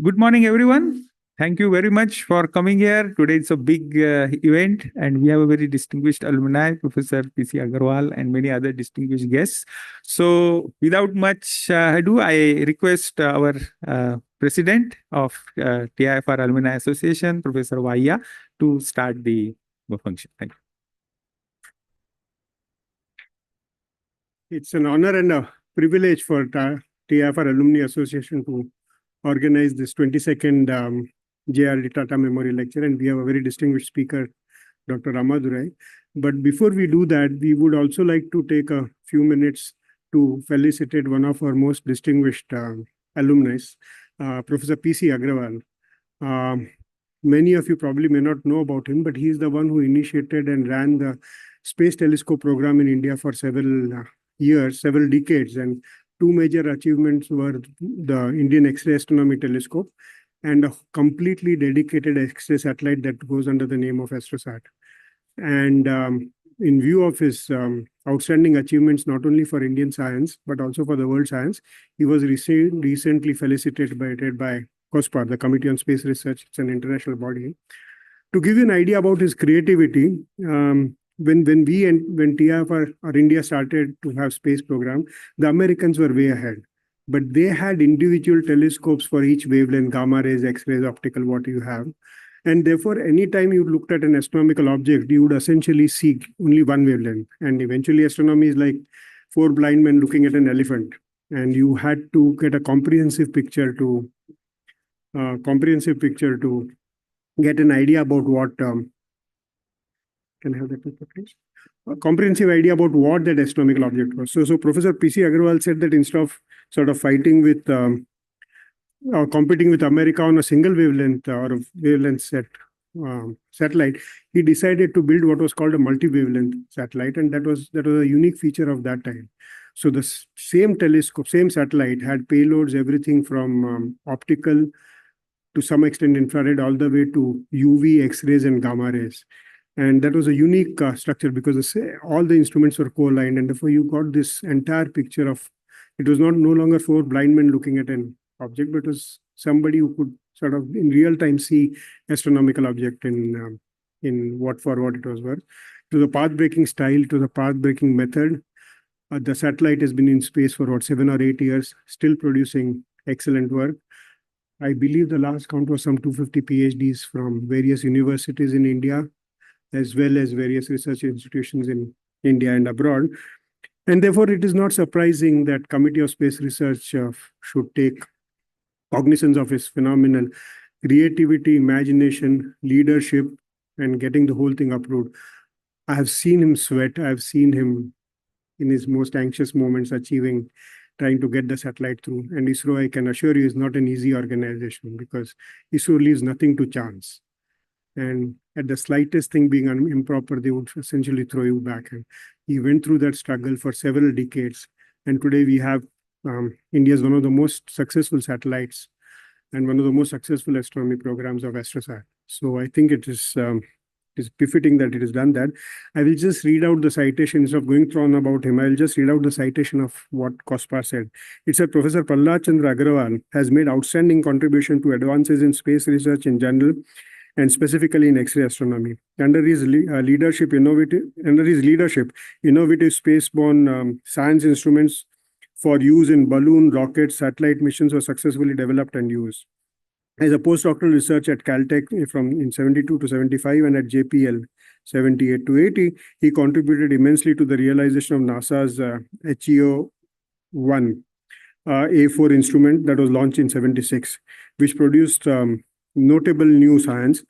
Good morning, everyone. Thank you very much for coming here. Today it's a big event, and we have a very distinguished alumni, Professor PC Agarwal, and many other distinguished guests. So, without much ado, I request our president of TIFR Alumni Association, Professor Vaya, to start the function. Thank you. It's an honor and a privilege for TIFR Alumni Association to organize this 22nd JRD Tata Memorial Lecture, and we have a very distinguished speaker, Dr. Ramadorai. But before we do that, we would also like to take a few minutes to felicitate one of our most distinguished alumni, Professor PC Agrawal. Many of you probably may not know about him, but he is the one who initiated and ran the Space Telescope program in India for several years, several decades, and two major achievements were the Indian X-ray Astronomy Telescope and a completely dedicated X-ray satellite that goes under the name of AstroSat. And in view of his outstanding achievements, not only for Indian science, but also for the world science, he was recently felicitated by COSPAR, the Committee on Space Research. It's an international body. To give you an idea about his creativity, when TIFR or India started to have space program, the Americans were way ahead. But they had individual telescopes for each wavelength, gamma rays, X-rays, optical, what you have. And therefore, anytime you looked at an astronomical object, you would essentially see only one wavelength. And eventually, astronomy is like four blind men looking at an elephant. And you had to get a comprehensive picture to get an idea about what can I have that paper, please? A comprehensive idea about what that astronomical object was. So Professor PC Agarwal said that instead of sort of fighting with or competing with America on a single wavelength or a wavelength satellite, he decided to build what was called a multi-wavelength satellite, and that was a unique feature of that time. So the same telescope, same satellite had payloads, everything from optical to some extent infrared, all the way to UV, X-rays, and gamma rays. And that was a unique structure because all the instruments were co-aligned, and therefore you got this entire picture of, it was no longer four blind men looking at an object, but it was somebody who could sort of in real time see astronomical object in what it was worth. To the path-breaking style, to the path-breaking method, the satellite has been in space for what, 7 or 8 years, still producing excellent work. I believe the last count was some 250 PhDs from various universities in India, as well as various research institutions in India and abroad. And therefore, it is not surprising that Committee of Space Research should take cognizance of his phenomenal creativity, imagination, leadership, and getting the whole thing approved. I have seen him sweat. I have seen him in his most anxious moments trying to get the satellite through. And ISRO, I can assure you, is not an easy organization because ISRO leaves nothing to chance. And at the slightest thing being improper, they would essentially throw you back. And he went through that struggle for several decades. And today we have India's one of the most successful satellites and one of the most successful astronomy programs of AstroSat. So I think it is befitting that it has done that. I will just read out the citations of going on about him. I will just read out the citation of what COSPAR said. It said, Professor Prahlad Chandra Agrawal has made outstanding contribution to advances in space research in general, and specifically in X-ray astronomy. Under his leadership, innovative spaceborne science instruments for use in balloon, rocket, satellite missions were successfully developed and used. As a postdoctoral research at Caltech in 72 to 75 and at JPL 78 to 80, he contributed immensely to the realization of NASA's HEO-1 A4 instrument that was launched in 76, which produced notable new science.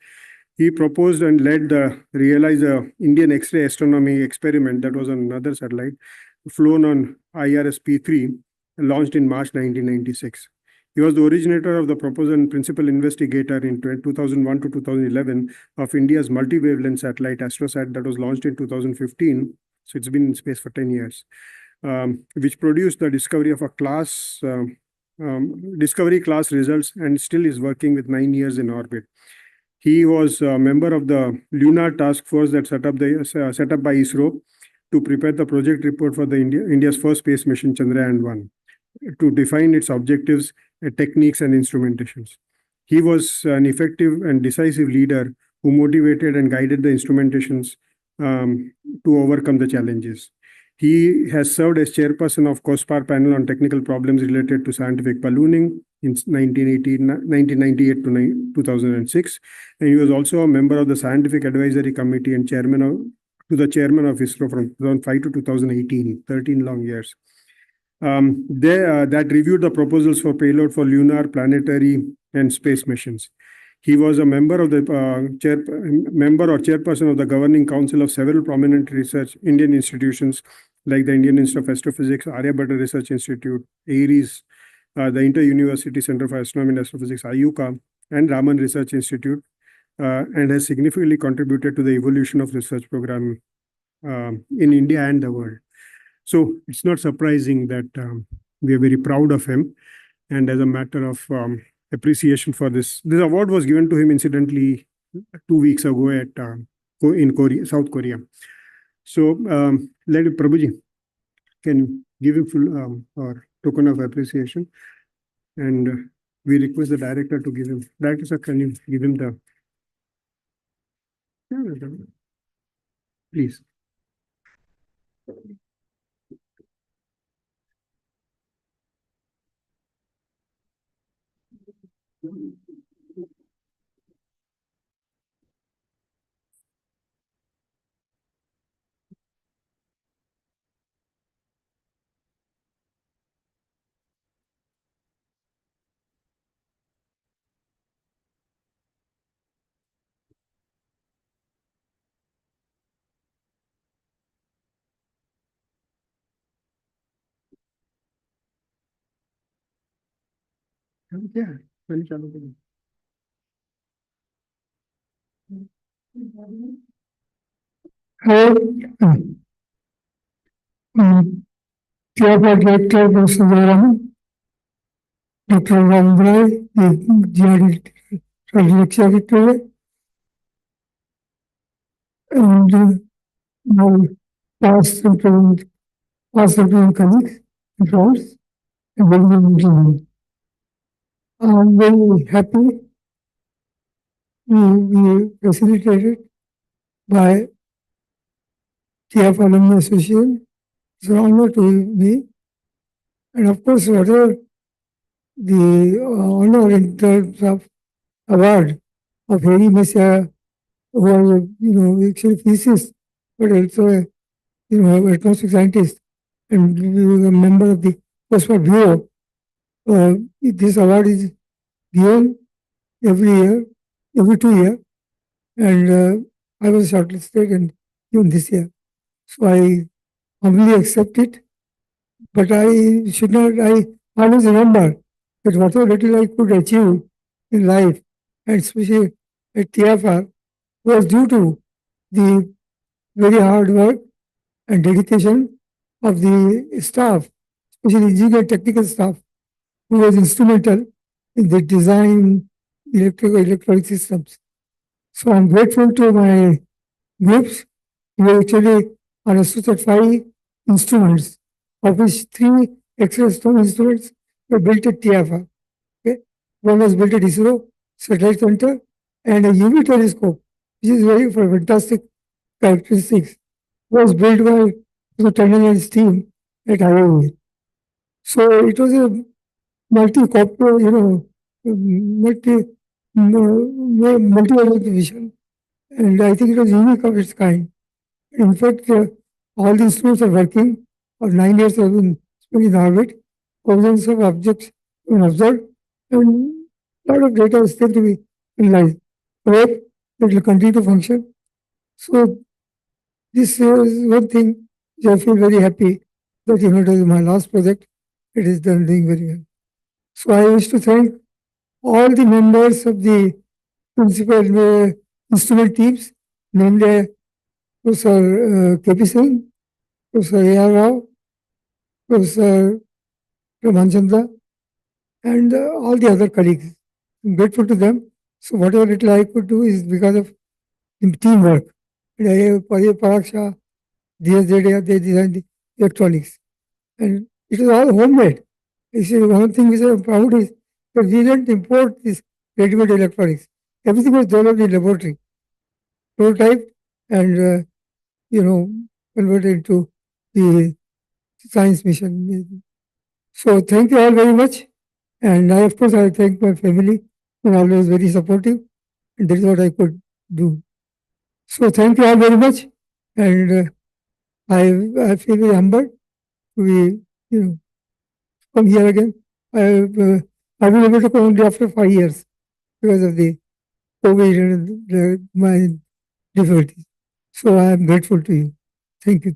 He proposed and led the Indian X-ray astronomy experiment that was on another satellite, flown on IRS-P3, launched in March 1996. He was the originator of the proposal and principal investigator in 2001 to 2011 of India's multi-wavelength satellite AstroSat that was launched in 2015. So it's been in space for 10 years, which produced the discovery of a discovery class results and still is working with 9 years in orbit. He was a member of the Lunar Task Force that set up by ISRO to prepare the project report for India's first space mission, Chandrayaan-1, to define its objectives, techniques, and instrumentations. He was an effective and decisive leader who motivated and guided the instrumentations to overcome the challenges. He has served as chairperson of COSPAR panel on technical problems related to scientific ballooning in 1998 to 2006. And he was also a member of the Scientific Advisory Committee and the chairman of ISRO from 2005 to 2018, 13 long years. That reviewed the proposals for payload for lunar, planetary, and space missions. He was a member of the member or chairperson of the governing council of several prominent research Indian institutions like the Indian Institute of Astrophysics, Aryabhatta Research Institute, ARIES, the Inter-University Center for Astronomy and Astrophysics, IUCA, and Raman Research Institute, and has significantly contributed to the evolution of research program in India and the world. So it's not surprising that we are very proud of him. And as a matter of appreciation for this award was given to him incidentally 2 weeks ago in Korea, South Korea. So let Prabhuji can give him full or token of appreciation, and we request the director to give him. Director sir, can you give him the? Please. Yeah, very challenging. Hello, TIFR Lecture Professor Raman, Dr. Ramadorai, the JRD Tata Lecture Theatre, and my past and present colleagues and friends, and very gentlemen. I'm very happy we facilitated by TIFR Alumni Association. It's an honor to me. And of course, whatever the honor in terms of award of Harry Messiah, who was actually physicist, but also atmospheric scientist, and he was a member of the COSPAR Bureau. This award is given every year, every 2 years, and I was shortlisted and given this year. So I humbly accept it, but I always remember that whatever little I could achieve in life, and especially at TIFR, was due to the very hard work and dedication of the staff, especially engineer technical staff, who was instrumental in the design electronic systems. So I'm grateful to my groups who actually are associated 5 instruments, of which 3 extra instruments were built at TIFR. Okay? One was built at ISRO Satellite Center, and a UV telescope, which is very fantastic characteristics, was built by the Tandon and his team at IIA. So it was a multi-corporate, multi vision, and I think it was unique of its kind. In fact, all the instruments are working. For 9 years, have been spent in orbit. Thousands of objects have been observed, and a lot of data is still to be analyzed. Hope it will continue to function. So this is one thing which I feel very happy that it is my last project. It is done doing very well. So I wish to thank all the members of the principal instrument teams, namely Professor K.P. Singh, Professor A.R. Rao, Professor Raman, and all the other colleagues. I'm grateful to them. So whatever little I could do is because of teamwork. Paraksha, they designed the electronics. And it is all homemade. One thing which I'm proud is that we didn't import these ready-made electronics. Everything was developed in laboratory, prototype, and converted into the science mission. So thank you all very much. And I, of course, I thank my family who are always very supportive. And that is what I could do. So thank you all very much. And I feel very humbled to be, come here again. I've been able to come only after 5 years because of the COVID and my difficulties. So I am grateful to you. Thank you.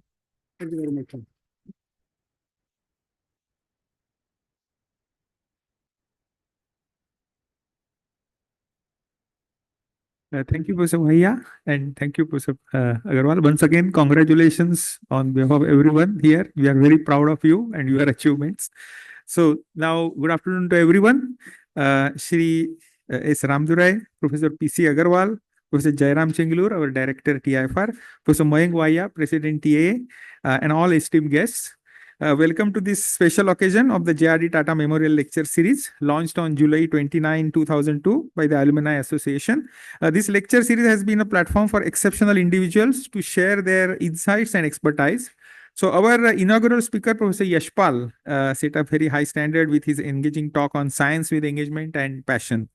Thank you very much. Thank you, Professor Bhaiya, and thank you, Professor Agarwal. Once again, congratulations on behalf of everyone here. We are very proud of you and your achievements. So now, good afternoon to everyone. Shri S. Ramadorai, Professor P.C. Agarwal, Professor Jairam Chenglur, our Director TIFR, Professor Mayank Bhaiya, President TAA, and all esteemed guests. Welcome to this special occasion of the JRD Tata Memorial Lecture Series, launched on July 29, 2002 by the Alumni Association. This lecture series has been a platform for exceptional individuals to share their insights and expertise. So our inaugural speaker, Professor Yashpal, set a very high standard with his engaging talk on science with engagement and passion.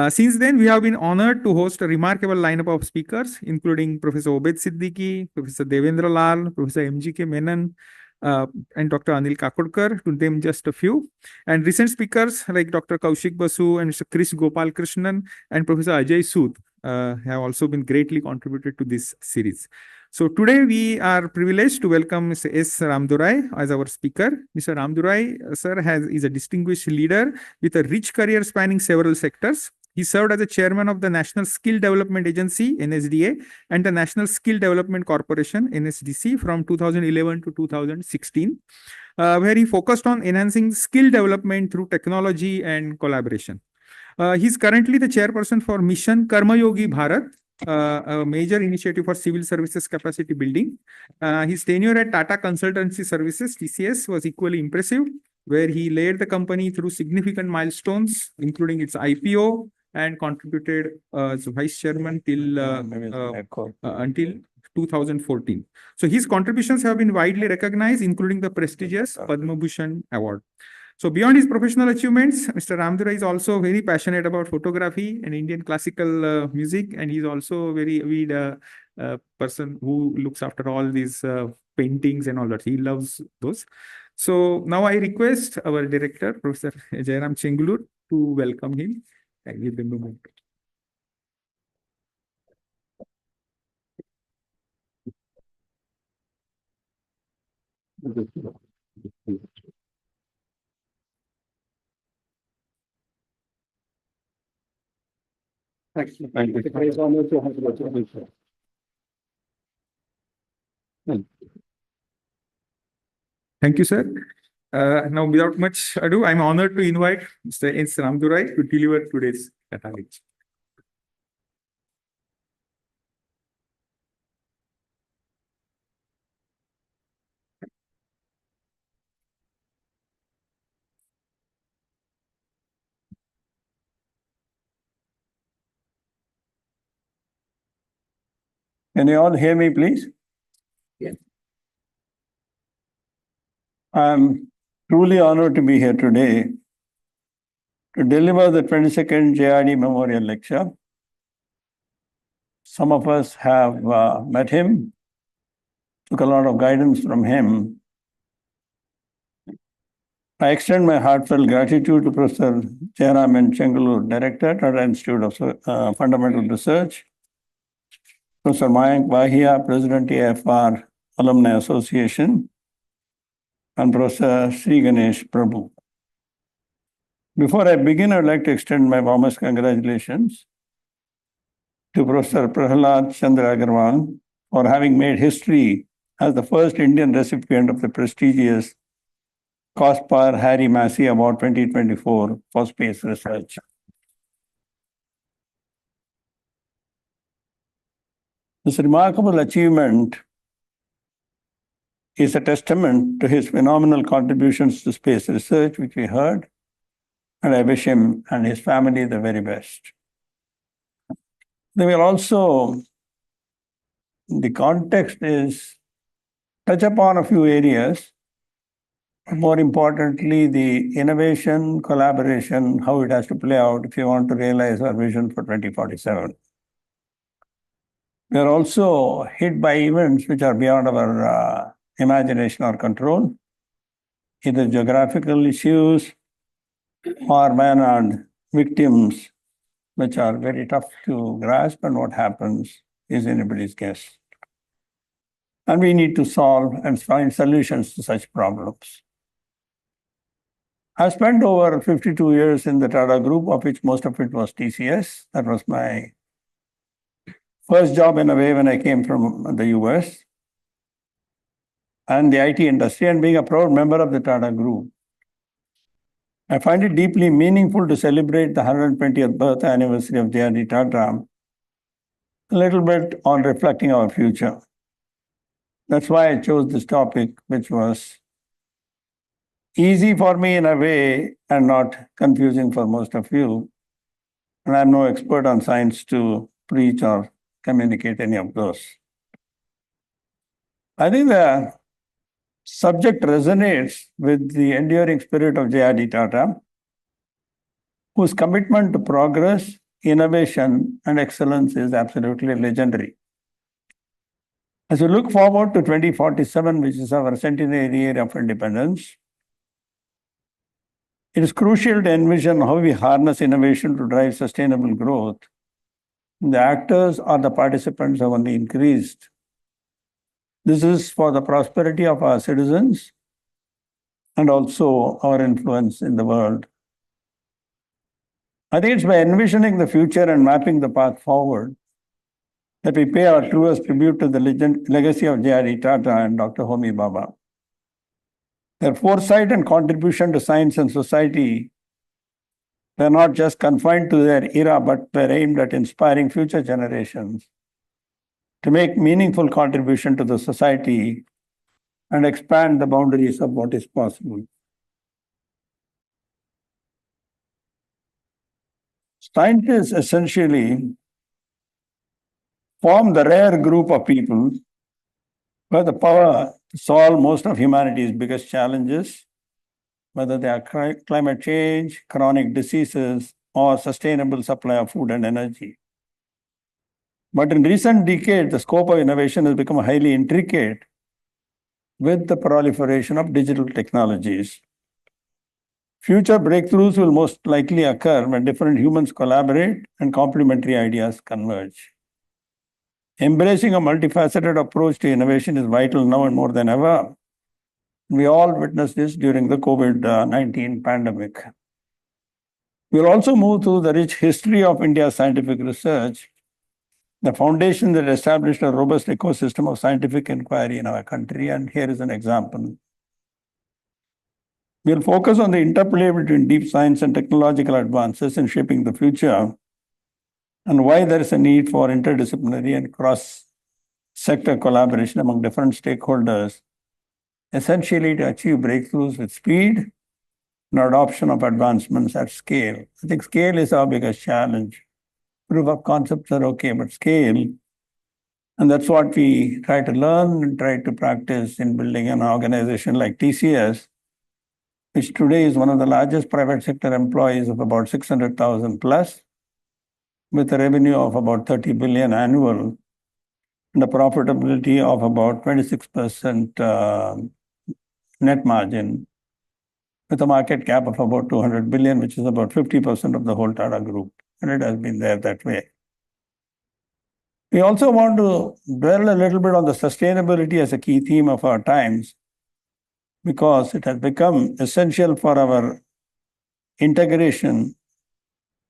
Since then, we have been honored to host a remarkable lineup of speakers, including Professor Obed Siddiqui, Professor Devendra Lal, Professor M.G.K. Menon, and Dr. Anil Kakodkar, to name just a few. And recent speakers like Dr. Kaushik Basu and Mr. Chris Gopal Krishnan and Professor Ajay Sood have also been greatly contributed to this series. So today we are privileged to welcome Mr. S. Ramadorai as our speaker. Mr. Ramadorai, sir, is a distinguished leader with a rich career spanning several sectors. He served as the chairman of the National Skill Development Agency, NSDA, and the National Skill Development Corporation, NSDC, from 2011 to 2016, where he focused on enhancing skill development through technology and collaboration. He's currently the chairperson for Mission Karma Yogi Bharat, a major initiative for civil services capacity building. His tenure at Tata Consultancy Services, TCS, was equally impressive, where he led the company through significant milestones, including its IPO, and contributed as vice chairman until 2014. So his contributions have been widely recognized, including the prestigious Padma Bhushan Award. So beyond his professional achievements, Mr. Ramadorai is also very passionate about photography and Indian classical music, and he's also a very avid person who looks after all these paintings and all that. He loves those. So now I request our director, Professor Jairam Chenglur, to welcome him and give him the mic. Thank you. Thank you. Thank you, sir. Now, without much ado, I'm honored to invite Mr. S. Ramadorai to deliver today's Tata Lecture. Can you all hear me, please? Yes. I'm truly honored to be here today to deliver the 22nd JRD Memorial Lecture. Some of us have met him, took a lot of guidance from him. I extend my heartfelt gratitude to Professor Jairam Chenglur, Director, Tata Institute of Fundamental Research, Professor Mayank Bhaiya, President TIFR Alumni Association, and Professor Sri Ganesh Prabhu. Before I begin, I would like to extend my warmest congratulations to Professor Prahalad Chandra Agarwal for having made history as the first Indian recipient of the prestigious Caspar Harry Massey Award 2024 for space research. This remarkable achievement is a testament to his phenomenal contributions to space research, which we heard, and I wish him and his family the very best. They will also, the context is touch upon a few areas. More importantly, the innovation, collaboration, how it has to play out if you want to realize our vision for 2047. We are also hit by events which are beyond our imagination or control, either geographical issues or man-made victims, which are very tough to grasp, and what happens is anybody's guess. And we need to solve and find solutions to such problems. I spent over 52 years in the Tata Group, of which most of it was TCS. That was my first job in a way when I came from the US and the IT industry, and being a proud member of the Tata Group. I find it deeply meaningful to celebrate the 120th birth anniversary of JRD Tata, a little bit on reflecting our future. That's why I chose this topic, which was easy for me in a way and not confusing for most of you. And I'm no expert on science to preach or communicate any of those. I think the subject resonates with the enduring spirit of JRD Tata, whose commitment to progress, innovation, and excellence is absolutely legendary. As we look forward to 2047, which is our centenary year of independence, it is crucial to envision how we harness innovation to drive sustainable growth. The actors or the participants have only increased. This is for the prosperity of our citizens and also our influence in the world. I think it's by envisioning the future and mapping the path forward that we pay our truest tribute to the legacy of JRD Tata and Dr. Homi Bhabha. Their foresight and contribution to science and society were not just confined to their era, but were aimed at inspiring future generations to make meaningful contribution to the society and expand the boundaries of what is possible. Scientists essentially form the rare group of people who have the power to solve most of humanity's biggest challenges, whether they are climate change, chronic diseases, or sustainable supply of food and energy. But in recent decades, the scope of innovation has become highly intricate with the proliferation of digital technologies. Future breakthroughs will most likely occur when different humans collaborate and complementary ideas converge. Embracing a multifaceted approach to innovation is vital now and more than ever. We all witnessed this during the COVID-19 pandemic. We'll also move through the rich history of India's scientific research, the foundation that established a robust ecosystem of scientific inquiry in our country, and here is an example. We'll focus on the interplay between deep science and technological advances in shaping the future, and why there is a need for interdisciplinary and cross-sector collaboration among different stakeholders, essentially to achieve breakthroughs with speed and adoption of advancements at scale. I think scale is our biggest challenge. Proof of concepts are okay, but scale, and that's what we try to learn and try to practice in building an organization like TCS, which today is one of the largest private sector employees of about 600,000 plus, with a revenue of about 30 billion annual and a profitability of about 26% net margin, with a market cap of about 200 billion, which is about 50% of the whole Tata Group. And it has been there that way. We also want to dwell a little bit on the sustainability as a key theme of our times, because it has become essential for our integration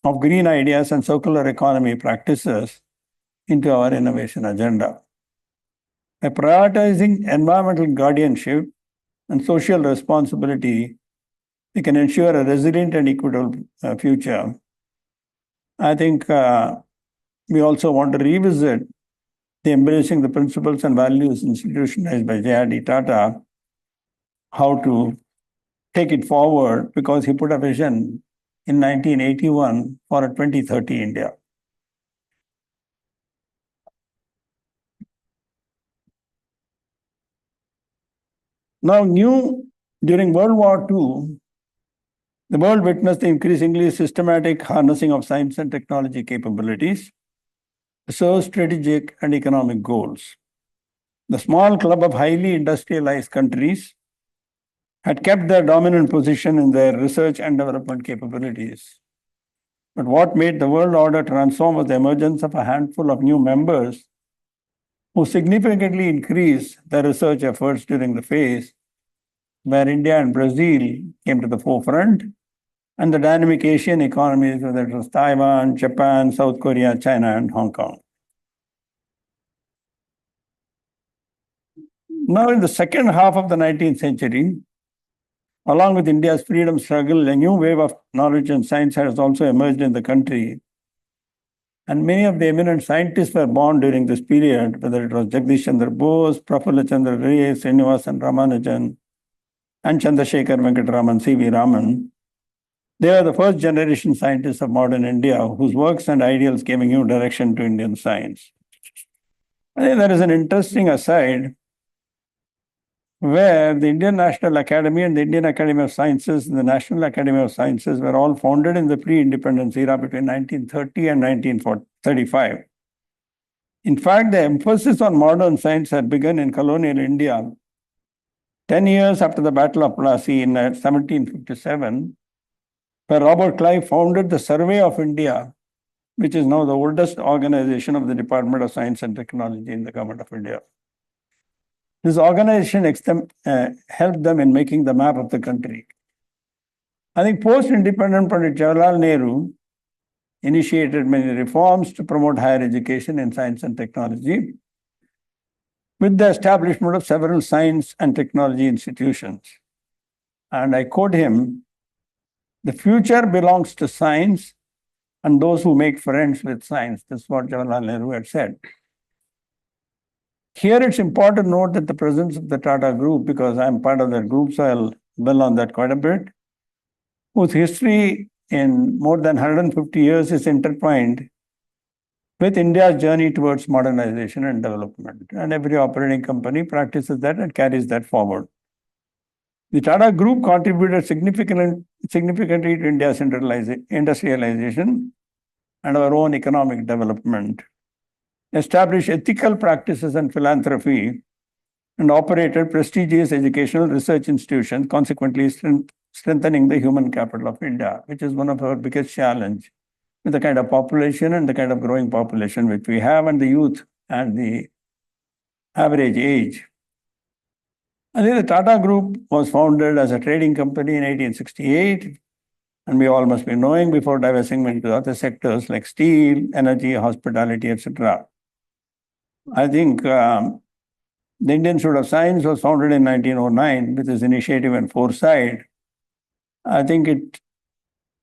of green ideas and circular economy practices into our innovation agenda. By prioritizing environmental guardianship and social responsibility, we can ensure a resilient and equitable future. I think we also want to revisit the embracing the principles and values institutionalized by JRD Tata, how to take it forward, because he put a vision in 1981 for a 2030 India. Now, during World War II, the world witnessed the increasingly systematic harnessing of science and technology capabilities to serve strategic and economic goals. The small club of highly industrialized countries had kept their dominant position in their research and development capabilities. But what made the world order transform was the emergence of a handful of new members who significantly increased their research efforts during the phase where India and Brazil came to the forefront, and the dynamic Asian economies, whether it was Taiwan, Japan, South Korea, China, and Hong Kong. Now, in the second half of the 19th century, along with India's freedom struggle, a new wave of knowledge and science has also emerged in the country. And many of the eminent scientists were born during this period, whether it was Jagdish Chandra Bose, Prafulla Chandra Ray, Srinivasan Ramanujan, and Chandrasekhar Venkataraman, C.V. Raman. They are the first generation scientists of modern India whose works and ideals gave a new direction to Indian science. I think there is an interesting aside where the Indian National Academy and the Indian Academy of Sciences and the National Academy of Sciences were all founded in the pre-independence era between 1930 and 1935. In fact, the emphasis on modern science had begun in colonial India 10 years after the Battle of Plassey in 1757, where Robert Clive founded the Survey of India, which is now the oldest organization of the Department of Science and Technology in the Government of India. This organization helped them in making the map of the country. I think post-independent Pandit Jawaharlal Nehru initiated many reforms to promote higher education in science and technology, with the establishment of several science and technology institutions. And I quote him, "The future belongs to science and those who make friends with science." That's what Jawaharlal Nehru had said. Here it's important to note that the presence of the Tata Group, because I'm part of that group, so I'll dwell on that quite a bit, whose history in more than 150 years is intertwined with India's journey towards modernization and development. And every operating company practices that and carries that forward. The Tata Group contributed significantly to India's industrialization and our own economic development, established ethical practices and philanthropy, and operated prestigious educational research institutions, consequently strengthening the human capital of India, which is one of our biggest challenges with the kind of population and the kind of growing population which we have, and the youth and the average age. I think the Tata Group was founded as a trading company in 1868, and we all must be knowing, before diversing into other sectors like steel, energy, hospitality, etc. I think the Indian Institute of Science was founded in 1909 with its initiative and foresight. I think it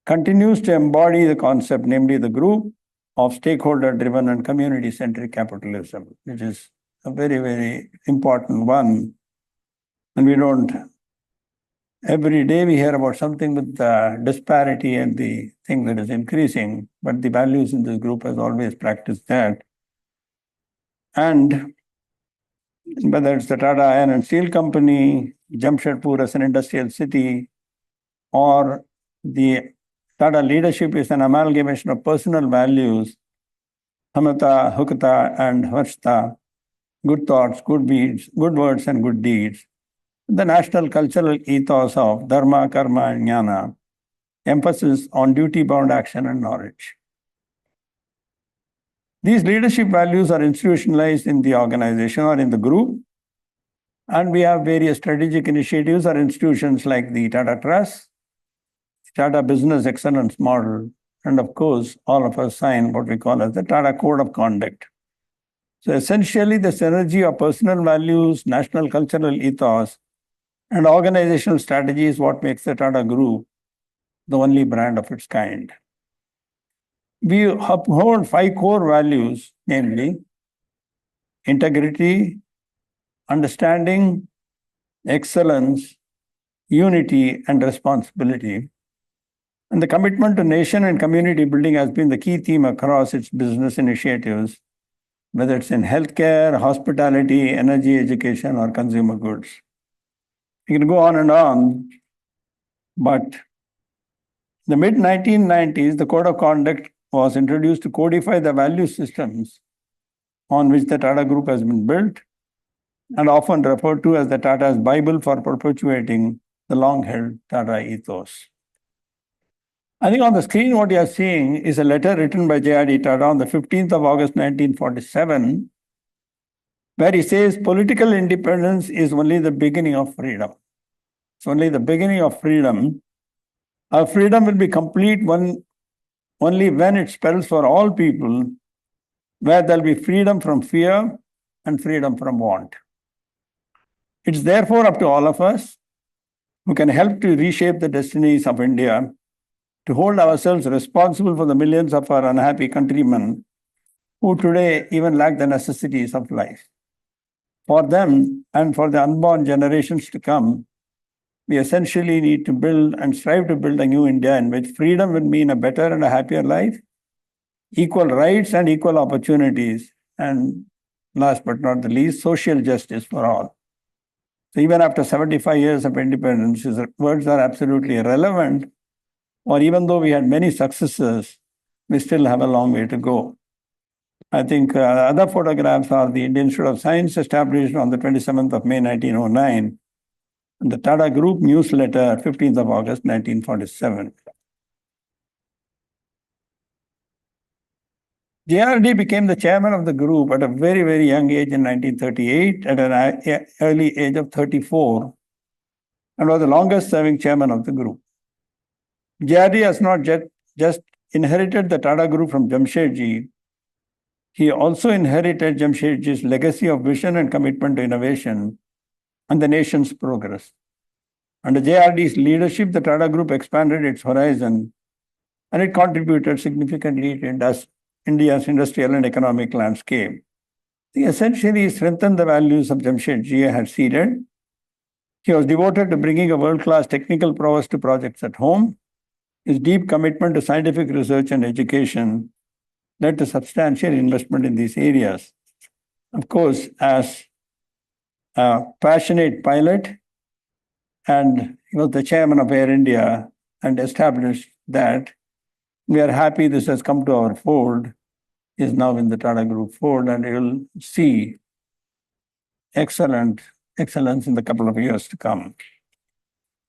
continues to embody the concept, namely the group of stakeholder-driven and community-centric capitalism, which is a very, very important one. And we don't, every day we hear about something with the disparity and the thing that is increasing, but the values in this group has always practiced that. And whether it's the Tata Iron and Steel Company, Jamshedpur as an industrial city, or the Tata leadership is an amalgamation of personal values, Hamata, Hukata, and Harshta, good thoughts, good deeds, good words, and good deeds. The national cultural ethos of Dharma, Karma, and Jnana, emphasis on duty-bound action and knowledge. These leadership values are institutionalized in the organization or in the group, and we have various strategic initiatives or institutions like the Tata Trust, Tata Business Excellence Model, and of course, all of us sign what we call as the Tata Code of Conduct. So essentially, the synergy of personal values, national cultural ethos, and organizational strategy is what makes the Tata Group the only brand of its kind. We uphold 5 core values, namely integrity, understanding, excellence, unity, and responsibility. And the commitment to nation and community building has been the key theme across its business initiatives, whether it's in healthcare, hospitality, energy, education, or consumer goods. You can go on and on, but the mid-1990s, the Code of Conduct was introduced to codify the value systems on which the Tata Group has been built and often referred to as the Tata's Bible for perpetuating the long-held Tata ethos. I think on the screen what you are seeing is a letter written by JRD Tata on the 15th of August 1947, where he says political independence is only the beginning of freedom. It's only the beginning of freedom. Our freedom will be complete only when it spells for all people, where there'll be freedom from fear and freedom from want. It's therefore up to all of us who can help to reshape the destinies of India, to hold ourselves responsible for the millions of our unhappy countrymen who today even lack the necessities of life. For them and for the unborn generations to come, we essentially need to build and strive to build a new India in which freedom will mean a better and a happier life, equal rights and equal opportunities, and last but not the least, social justice for all. So even after 75 years of independence, his words are absolutely irrelevant, or even though we had many successes, we still have a long way to go. I think other photographs are the Indian Institute of Science, established on the 27th of May 1909, and the Tata Group newsletter, 15th of August 1947. JRD became the chairman of the group at a very, very young age in 1938, at an early age of 34, and was the longest serving chairman of the group. JRD has not just inherited the Tata Group from Jamshedji, he also inherited Jamshedji's legacy of vision and commitment to innovation and the nation's progress. Under JRD's leadership, the Tata Group expanded its horizon and it contributed significantly to India's industrial and economic landscape. He essentially strengthened the values of Jamshedji had seeded. He was devoted to bringing a world-class technical prowess to projects at home. His deep commitment to scientific research and education led to substantial investment in these areas. Of course, as a passionate pilot, and he was the chairman of Air India and established that. We are happy this has come to our fold, is now in the Tata Group fold, and you'll see excellence in the couple of years to come.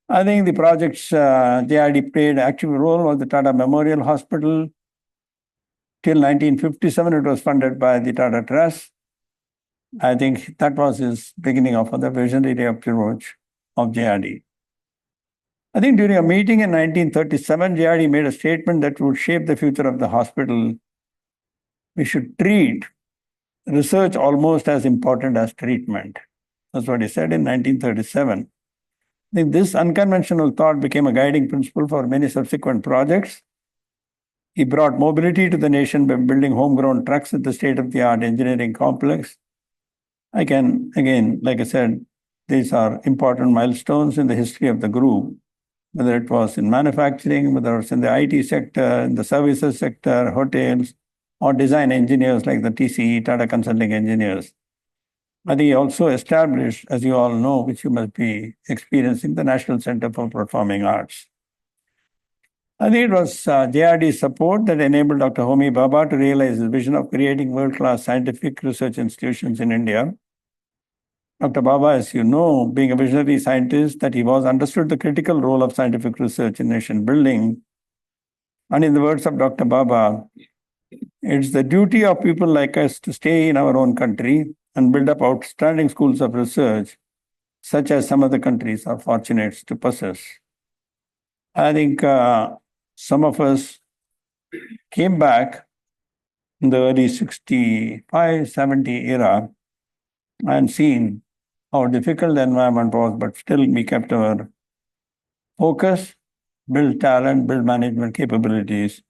I think the projects JRD played an active role was the Tata Memorial Hospital. Till 1957, it was funded by the Tata Trust. I think that was his beginning of the visionary approach of JRD. I think during a meeting in 1937, JRD made a statement that would shape the future of the hospital. We should treat research almost as important as treatment. That's what he said in 1937. I think this unconventional thought became a guiding principle for many subsequent projects. He brought mobility to the nation by building homegrown trucks at the state-of-the-art engineering complex. I can, again, like I said, these are important milestones in the history of the group, whether it was in manufacturing, whether it was in the IT sector, in the services sector, hotels, or design engineers like the TCE, Tata Consulting Engineers. I think he also established, as you all know, which you must be experiencing, the National Center for Performing Arts. I think it was JRD's support that enabled Dr. Homi Bhabha to realize his vision of creating world-class scientific research institutions in India. Dr. Bhabha, as you know, being a visionary scientist, that he was, understood the critical role of scientific research in nation building. And in the words of Dr. Bhabha, it's the duty of people like us to stay in our own country and build up outstanding schools of research, such as some of the countries are fortunate to possess. I think some of us came back in the early 65, 70 era and seen how difficult the environment was, but still we kept our focus, build talent, build management capabilities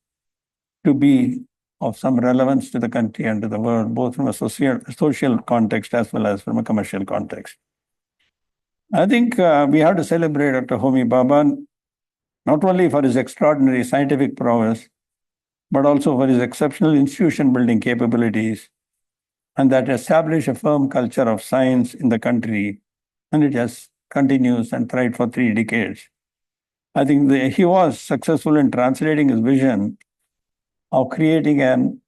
to be of some relevance to the country and to the world, both from a social context as well as from a commercial context. I think we have to celebrate Dr. Homi Bhabha not only for his extraordinary scientific prowess, but also for his exceptional institution building capabilities, and that established a firm culture of science in the country, and it has continues and thrived for 3 decades. I think he was successful in translating his vision of creating an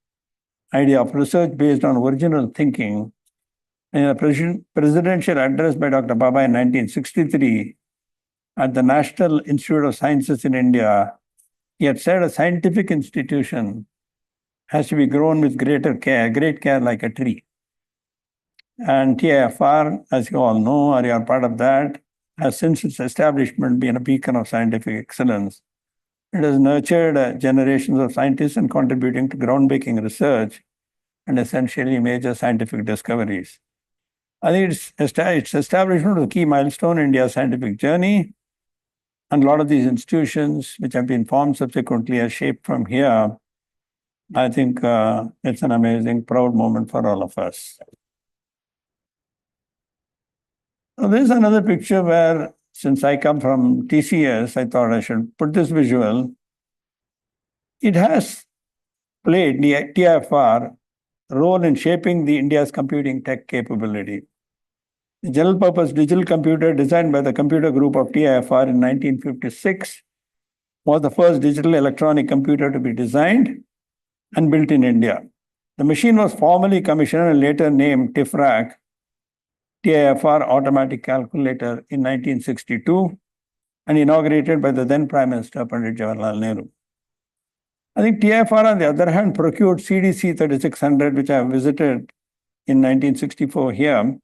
idea of research based on original thinking in a presidential address by Dr. Baba in 1963 at the National Institute of Sciences in India. He had said a scientific institution has to be grown with great care like a tree. And TIFR, as you all know, or you are part of that, has since its establishment been a beacon of scientific excellence. It has nurtured generations of scientists and contributing to groundbreaking research and essentially major scientific discoveries. I think its establishment was a key milestone in India's scientific journey, and a lot of these institutions, which have been formed subsequently, are shaped from here. I think it's an amazing, proud moment for all of us. Now, there's another picture where, since I come from TCS, I thought I should put this visual. It has played the TIFR role in shaping the India's computing tech capability. The general purpose digital computer designed by the computer group of TIFR in 1956 was the first digital electronic computer to be designed and built in India. The machine was formally commissioned and later named TIFR, TIFR Automatic Calculator, in 1962 and inaugurated by the then Prime Minister Pandit Jawaharlal Nehru. I think TIFR, on the other hand, procured CDC 3600, which I have visited in 1964 here.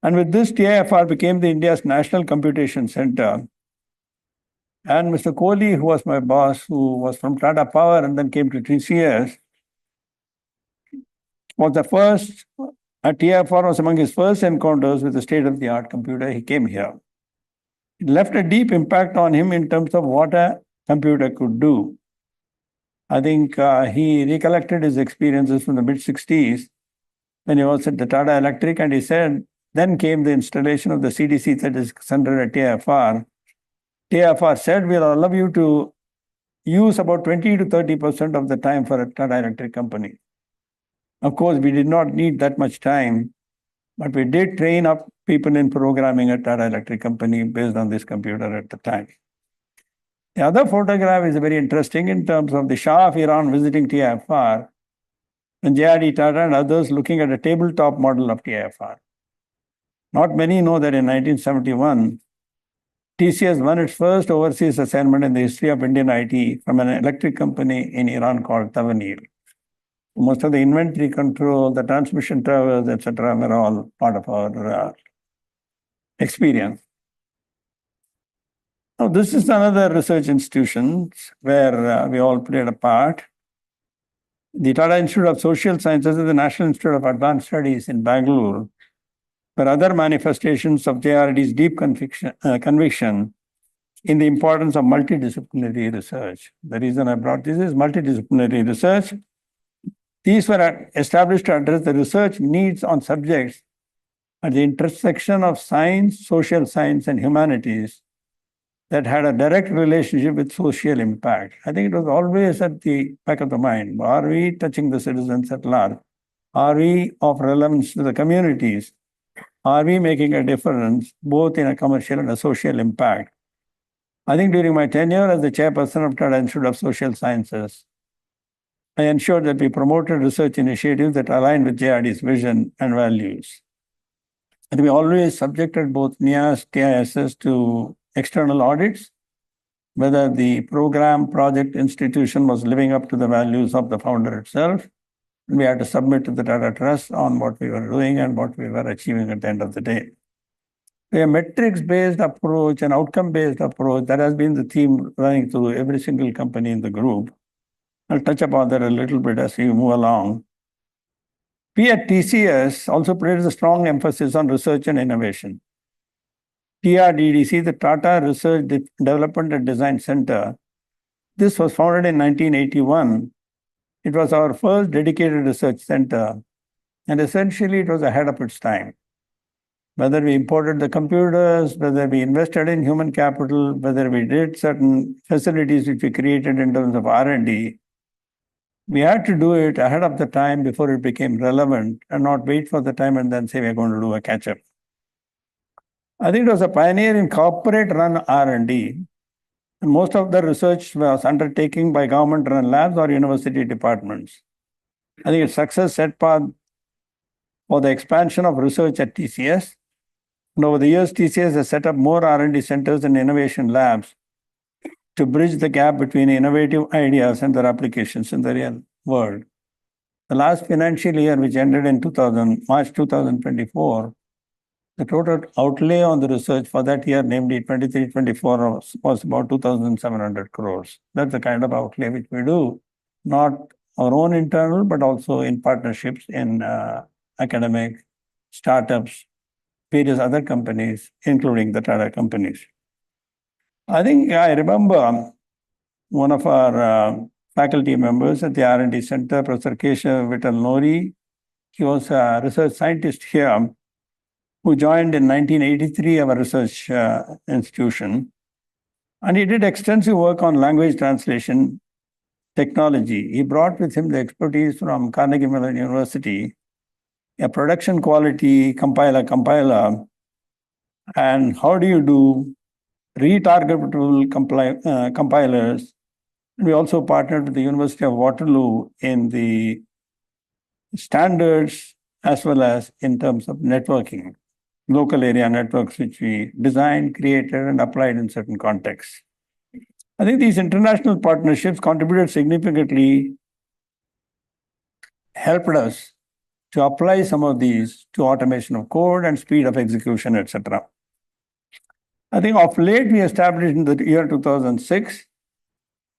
And with this, TIFR became the India's National Computation Center. And Mr. Kohli, who was my boss, who was from Tata Power and then came to TCS, was the first. TIFR was among his first encounters with the state-of-the-art computer. He came here. It left a deep impact on him in terms of what a computer could do. I think he recollected his experiences from the mid-60s when he was at the Tata Electric, and he said, then came the installation of the CDC 3600 at TIFR. TIFR said, we'll allow you to use about 20 to 30% of the time for a Tata Electric company. Of course, we did not need that much time, but we did train up people in programming at Tata Electric company based on this computer at the time. The other photograph is very interesting in terms of the Shah of Iran visiting TIFR and JRD Tata and others looking at a tabletop model of TIFR. Not many know that in 1971, TCS won its first overseas assignment in the history of Indian IT from an electric company in Iran called Tavanir. Most of the inventory control, the transmission towers, etc., were all part of our experience. Now, this is another research institution where we all played a part. The Tata Institute of Social Sciences is the National Institute of Advanced Studies in Bangalore, where other manifestations of JRD's deep conviction in the importance of multidisciplinary research. The reason I brought this is multidisciplinary research. These were established to address the research needs on subjects at the intersection of science, social science, and humanities that had a direct relationship with social impact. I think it was always at the back of the mind. Are we touching the citizens at large? Are we of relevance to the communities? Are we making a difference both in a commercial and a social impact? I think during my tenure as the chairperson of Tata Institute of Social Sciences, I ensured that we promoted research initiatives that aligned with JRD's vision and values. And we always subjected both NIAS, TISS to external audits, whether the program, project, institution was living up to the values of the founder itself. We had to submit to the Tata Trust on what we were doing and what we were achieving at the end of the day. A metrics-based approach, an outcome-based approach, that has been the theme running through every single company in the group. I'll touch upon that a little bit as we move along. We at TCS also placed a strong emphasis on research and innovation. TRDDC, the Tata Research Development and Design Center, this was founded in 1981. It was our first dedicated research center, and essentially it was ahead of its time. whether we imported the computers, whether we invested in human capital, whether we did certain facilities which we created in terms of R&D, we had to do it ahead of the time before it became relevant and not wait for the time and then say we're going to do a catch-up. I think it was a pioneer in corporate-run R&D. And most of the research was undertaken by government-run labs or university departments. I think its success set path for the expansion of research at TCS. And over the years, TCS has set up more R&D centers and innovation labs to bridge the gap between innovative ideas and their applications in the real world. The last financial year, which ended in March 2024, the total outlay on the research for that year, namely 23-24, was about 2,700 crores. That's the kind of outlay which we do, not our own internal, but also in partnerships in academic, startups, various other companies, including the Tata companies. I think I remember one of our faculty members at the R&D Center, Professor Keshav Vittal Nori. He was a research scientist here who joined in 1983 our research institution. And he did extensive work on language translation technology. He brought with him the expertise from Carnegie Mellon University, a production quality compiler, and how do you do retargetable compilers. We also partnered with the University of Waterloo in the standards as well as in terms of networking, local area networks, which we designed, created, and applied in certain contexts. I think these international partnerships contributed significantly, helped us to apply some of these to automation of code and speed of execution, etc. I think of late we established in the year 2006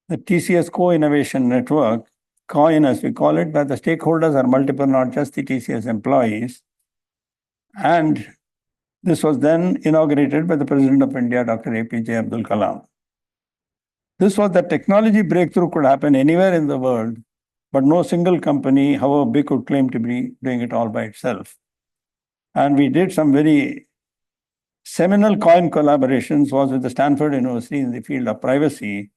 the TCS Co-Innovation Network, COIN as we call it, where the stakeholders are multiple, not just the TCS employees. And this was then inaugurated by the President of India, Dr. APJ Abdul Kalam. This was that technology breakthrough could happen anywhere in the world, but no single company, however big, could claim to be doing it all by itself. And we did some very seminal COIN collaborations was with the Stanford University in the field of privacy.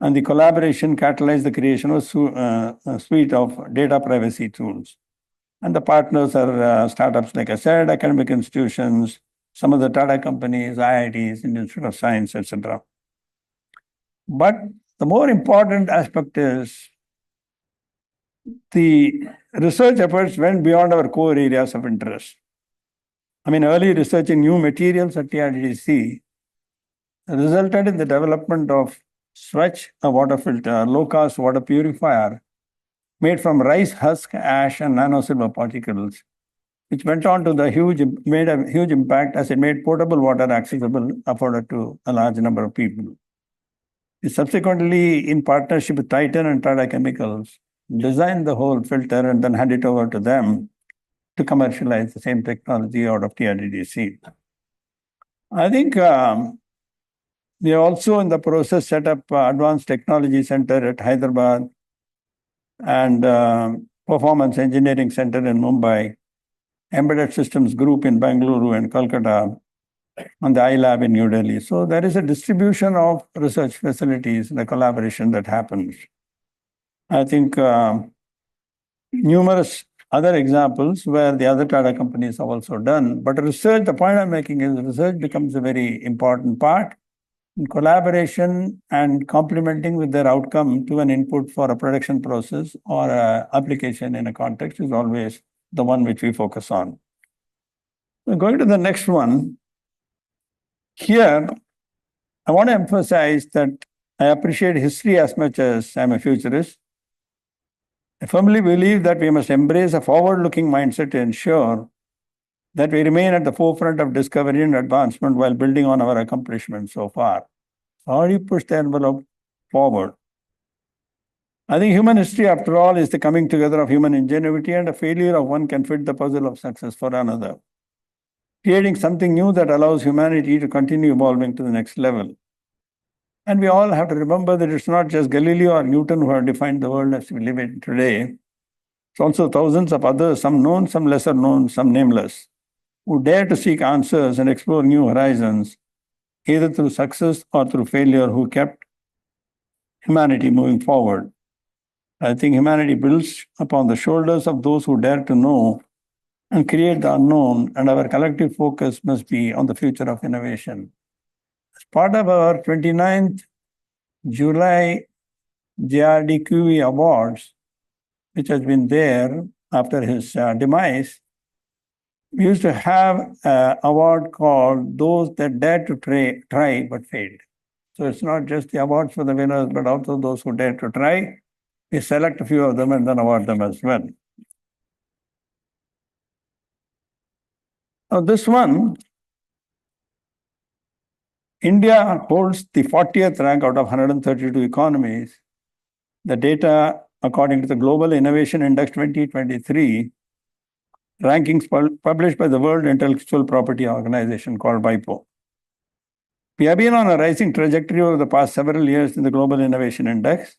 And the collaboration catalyzed the creation of a suite of data privacy tools. And the partners are startups, like I said, academic institutions, some of the Tata companies, IITs, Indian Institute of Science, etc. But the more important aspect is the research efforts went beyond our core areas of interest. I mean, early research in new materials at TRDC resulted in the development of Swatch, a water filter, low-cost water purifier made from rice husk, ash, and nanosilver particles, which went on to made a huge impact as it made potable water accessible, afforded to a large number of people. We subsequently, in partnership with Titan and Tata Chemicals, designed the whole filter and then hand it over to them to commercialize the same technology out of TRDC. I think we are also in the process set up Advanced Technology Center at Hyderabad and Performance Engineering Center in Mumbai, Embedded Systems Group in Bangalore and Kolkata, and the iLab in New Delhi. So there is a distribution of research facilities and a collaboration that happens. I think numerous other examples where the other Tata companies have also done. But research, the point I'm making is research becomes a very important part in collaboration and complementing with their outcome to an input for a production process or an application in a context is always the one which we focus on. So going to the next one. Here, I want to emphasize that I appreciate history as much as I'm a futurist. I firmly believe that we must embrace a forward-looking mindset to ensure that we remain at the forefront of discovery and advancement while building on our accomplishments so far. How do you push the envelope forward? I think human history, after all, is the coming together of human ingenuity, and a failure of one can fit the puzzle of success for another, creating something new that allows humanity to continue evolving to the next level. And we all have to remember that it's not just Galileo or Newton who have defined the world as we live in today. It's also thousands of others, some known, some lesser known, some nameless. who dare to seek answers and explore new horizons, either through success or through failure, who kept humanity moving forward. I think humanity builds upon the shoulders of those who dare to know and create the unknown, and our collective focus must be on the future of innovation. As part of our 29th July JRD Awards, which has been there after his demise, we used to have an award called Those That Dare to Try But Failed. So it's not just the awards for the winners, but also those who dare to try. We select a few of them and then award them as well. Now this one, India holds the 40th rank out of 132 economies. The data, according to the Global Innovation Index 2023, rankings published by the World Intellectual Property Organization called WIPO. We have been on a rising trajectory over the past several years in the Global Innovation Index.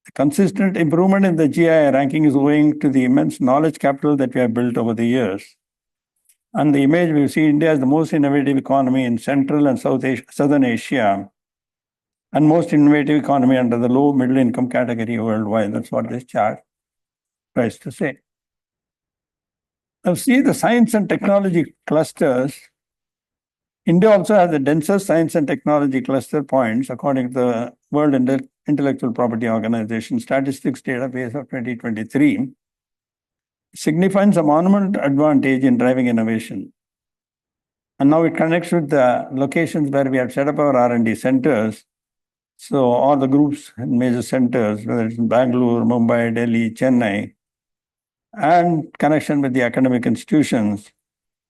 The consistent improvement in the GI ranking is owing to the immense knowledge capital that we have built over the years. And the image we see India as the most innovative economy in Central and Southern Asia, and most innovative economy under the low middle income category worldwide. That's what this chart tries to say. Now see the science and technology clusters. India also has the densest science and technology cluster points according to the World Intellectual Property Organization Statistics Database of 2023. Signifies a monumental advantage in driving innovation. And now it connects with the locations where we have set up our R&D centers. So all the groups and major centers, whether it's in Bangalore, Mumbai, Delhi, Chennai, and connection with the academic institutions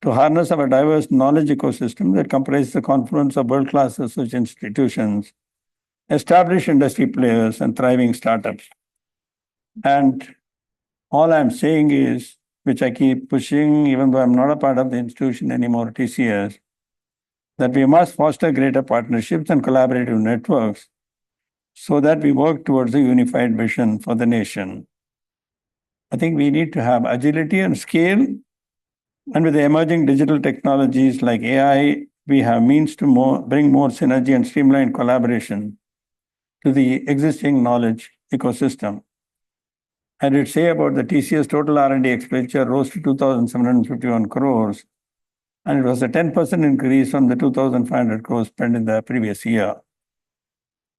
to harness our diverse knowledge ecosystem that comprises the confluence of world-class research institutions, established industry players, and thriving startups. And all I'm saying is, which I keep pushing, even though I'm not a part of the institution anymore, TCS, that we must foster greater partnerships and collaborative networks so that we work towards a unified vision for the nation. I think we need to have agility and scale. And with the emerging digital technologies like AI, we have means to bring more synergy and streamline collaboration to the existing knowledge ecosystem. I did say about the TCS total R&D expenditure rose to 2,751 crores, and it was a 10% increase from the 2,500 crores spent in the previous year.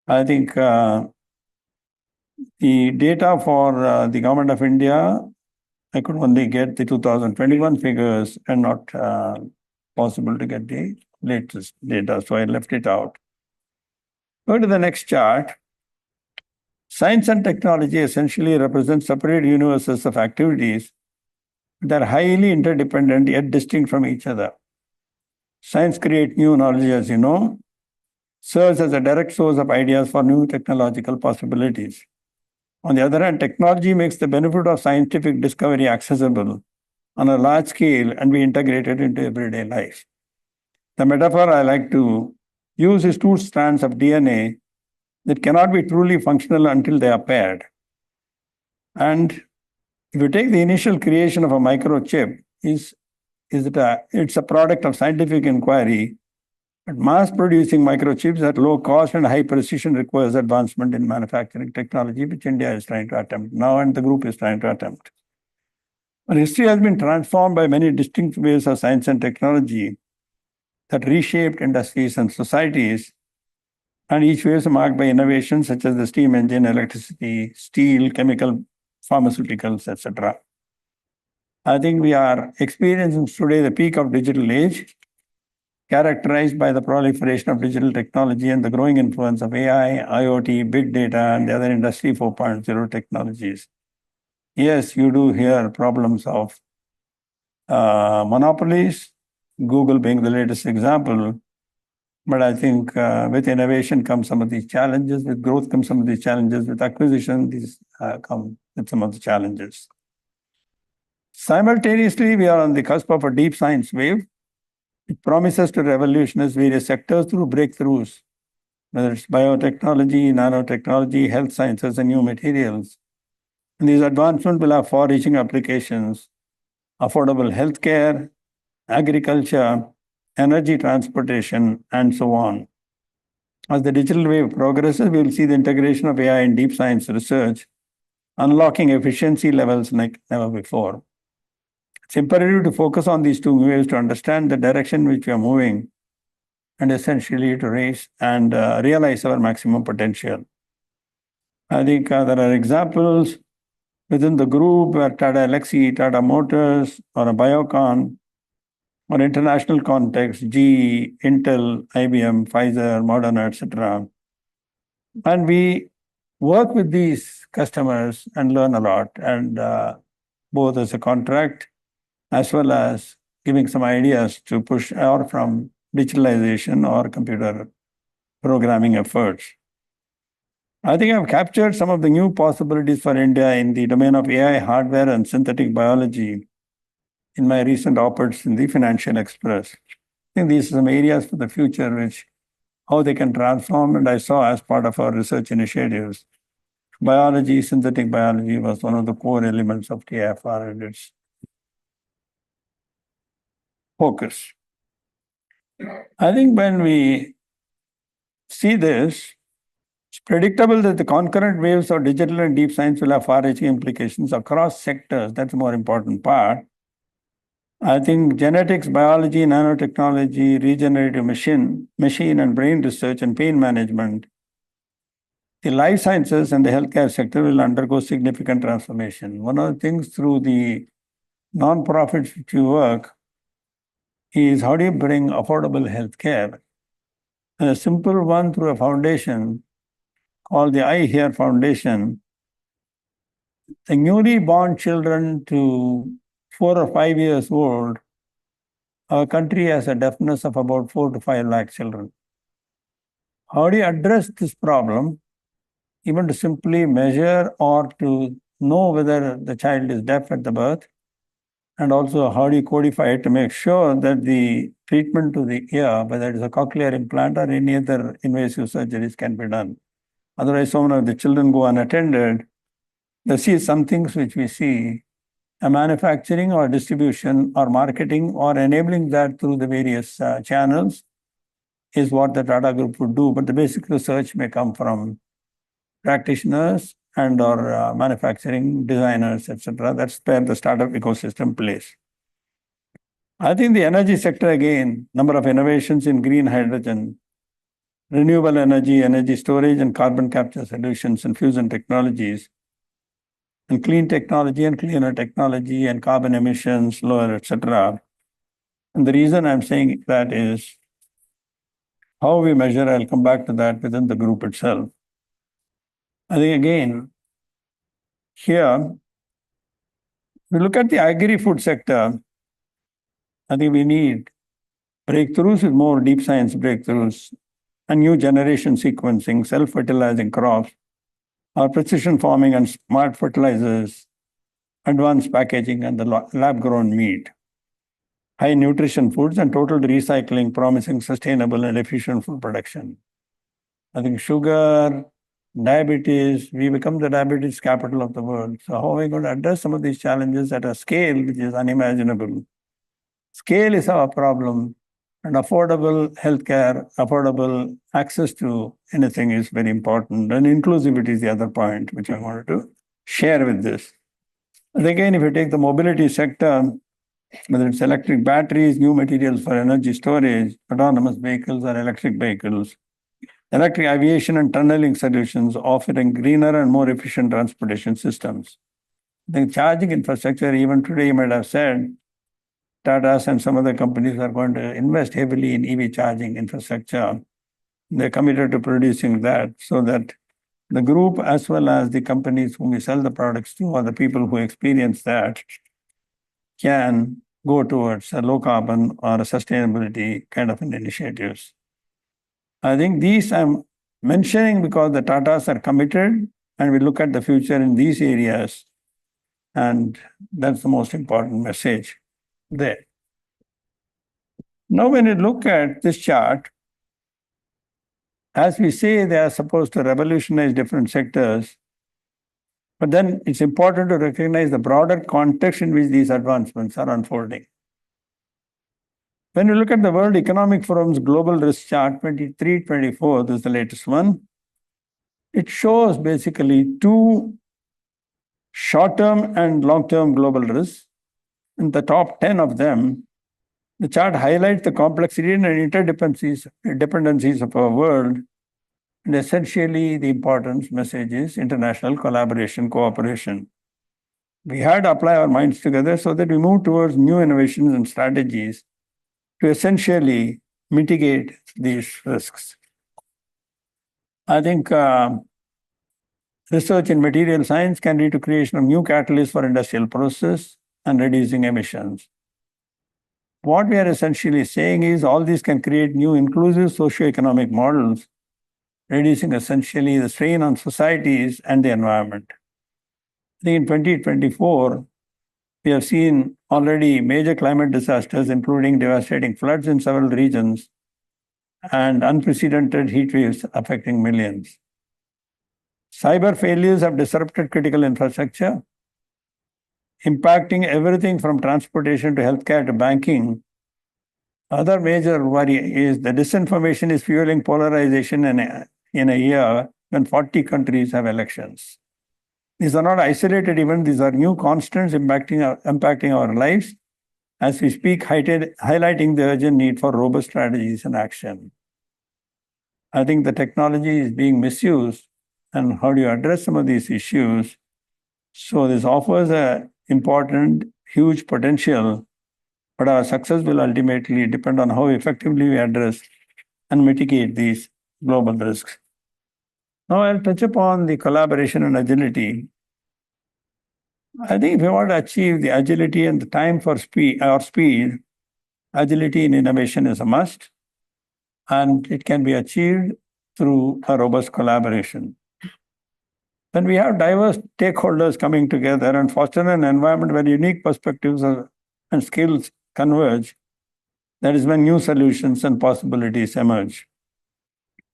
I think the data for the Government of India, I could only get the 2021 figures and not possible to get the latest data, so I left it out. Go to the next chart. Science and technology essentially represent separate universes of activities that are highly interdependent yet distinct from each other. Science creates new knowledge, as you know, serves as a direct source of ideas for new technological possibilities. On the other hand, technology makes the benefit of scientific discovery accessible on a large scale and be integrated into everyday life. The metaphor I like to use is two strands of DNA that cannot be truly functional until they are paired. And if you take the initial creation of a microchip, it's a product of scientific inquiry, but mass-producing microchips at low cost and high precision requires advancement in manufacturing technology, which India is trying to attempt now, and the group is trying to attempt. But history has been transformed by many distinct waves of science and technology that reshaped industries and societies, and each wave is marked by innovations such as the steam engine, electricity, steel, chemical, pharmaceuticals, etc. I think we are experiencing today the peak of digital age, characterized by the proliferation of digital technology and the growing influence of AI, IoT, big data, and the other Industry 4.0 technologies. Yes, you do hear problems of monopolies, Google being the latest example. But I think with innovation comes some of these challenges, with growth comes some of these challenges, with acquisition, these come with some of the challenges. Simultaneously, we are on the cusp of a deep science wave. It promises to revolutionize various sectors through breakthroughs, whether it's biotechnology, nanotechnology, health sciences, and new materials. And these advancements will have far-reaching applications: affordable healthcare, agriculture, energy transportation, and so on. As the digital wave progresses, we will see the integration of AI in deep science research, unlocking efficiency levels like never before. It's imperative to focus on these two waves to understand the direction which we are moving and essentially to raise and realize our maximum potential. I think there are examples within the group where Tata Elxsi, Tata Motors, or a Biocon, or international context, GE, Intel, IBM, Pfizer, Moderna, etc. And we work with these customers and learn a lot, and both as a contract as well as giving some ideas to push or from digitalization or computer programming efforts. I think I've captured some of the new possibilities for India in the domain of AI, hardware, and synthetic biology in my recent op-eds in the Financial Express. I think these are some areas for the future which how they can transform, and I saw as part of our research initiatives. Biology, synthetic biology was one of the core elements of TIFR and its focus. I think when we see this, it's predictable that the concurrent waves of digital and deep science will have far-reaching implications across sectors. That's the more important part. I think genetics, biology, nanotechnology, regenerative machine and brain research and pain management, the life sciences and the healthcare sector will undergo significant transformation. One of the things through the non-profits which you work is how do you bring affordable healthcare? And a simple one through a foundation called the I Hear Foundation. The newly born children to 4 or 5 years old, our country has a deafness of about 4 to 5 lakh children. How do you address this problem? Even to simply measure or to know whether the child is deaf at the birth, and also how do you codify it to make sure that the treatment to the ear, whether it is a cochlear implant or any other invasive surgeries, can be done. Otherwise, so many of the children go unattended. They see some things which we see, a manufacturing or distribution or marketing or enabling that through the various channels is what the Tata Group would do. But the basic research may come from practitioners and or manufacturing designers, etc. That's where the startup ecosystem plays. I think the energy sector, again, number of innovations in green hydrogen, renewable energy, energy storage and carbon capture solutions and fusion technologies, and clean technology and cleaner technology and carbon emissions lower, etc. And the reason I'm saying that is how we measure, I'll come back to that within the group itself. I think again, here, we look at the agri-food sector, I think we need breakthroughs with more deep science breakthroughs and new generation sequencing, self-fertilizing crops, or precision farming and smart fertilizers, advanced packaging and the lab-grown meat, high nutrition foods and total recycling, promising sustainable and efficient food production. I think sugar, diabetes, we become the diabetes capital of the world. So how are we going to address some of these challenges at a scale which is unimaginable? Scale is our problem, and affordable healthcare, affordable access to anything is very important. And inclusivity is the other point which I wanted to share with this. And again, if you take the mobility sector, whether it's electric batteries, new materials for energy storage, autonomous vehicles or electric vehicles, electric aviation and tunneling solutions offering greener and more efficient transportation systems. The charging infrastructure, even today, you might have said, Tata's and some other companies are going to invest heavily in EV charging infrastructure. They're committed to producing that so that the group, as well as the companies whom we sell the products to, or the people who experience that, can go towards a low carbon or a sustainability kind of an initiatives. I think these I'm mentioning because the Tatas are committed and we look at the future in these areas. And that's the most important message there. Now, when you look at this chart, as we say, they are supposed to revolutionize different sectors, but then it's important to recognize the broader context in which these advancements are unfolding. When you look at the World Economic Forum's Global Risk Chart 23-24, this is the latest one, it shows basically two short-term and long-term global risks. In the top 10 of them, the chart highlights the complexity and interdependencies of our world, and essentially the important message is international collaboration, cooperation. We had to apply our minds together so that we move towards new innovations and strategies to essentially mitigate these risks. I think research in material science can lead to creation of new catalysts for industrial process and reducing emissions. What we are essentially saying is all these can create new inclusive socio-economic models, reducing essentially the strain on societies and the environment. I think in 2024, we have seen already major climate disasters, including devastating floods in several regions and unprecedented heat waves affecting millions. Cyber failures have disrupted critical infrastructure, impacting everything from transportation to healthcare to banking. Other major worry is the disinformation is fueling polarization in a year when 40 countries have elections. These are not isolated events, these are new constants impacting our lives as we speak, highlighting the urgent need for robust strategies and action. I think the technology is being misused, and how do you address some of these issues? So this offers an important, huge potential, but our success will ultimately depend on how effectively we address and mitigate these global risks. Now I'll touch upon the collaboration and agility. I think if we want to achieve the agility and the time for speed, agility in innovation is a must, and it can be achieved through a robust collaboration. When we have diverse stakeholders coming together and foster an environment where unique perspectives and skills converge, that is when new solutions and possibilities emerge.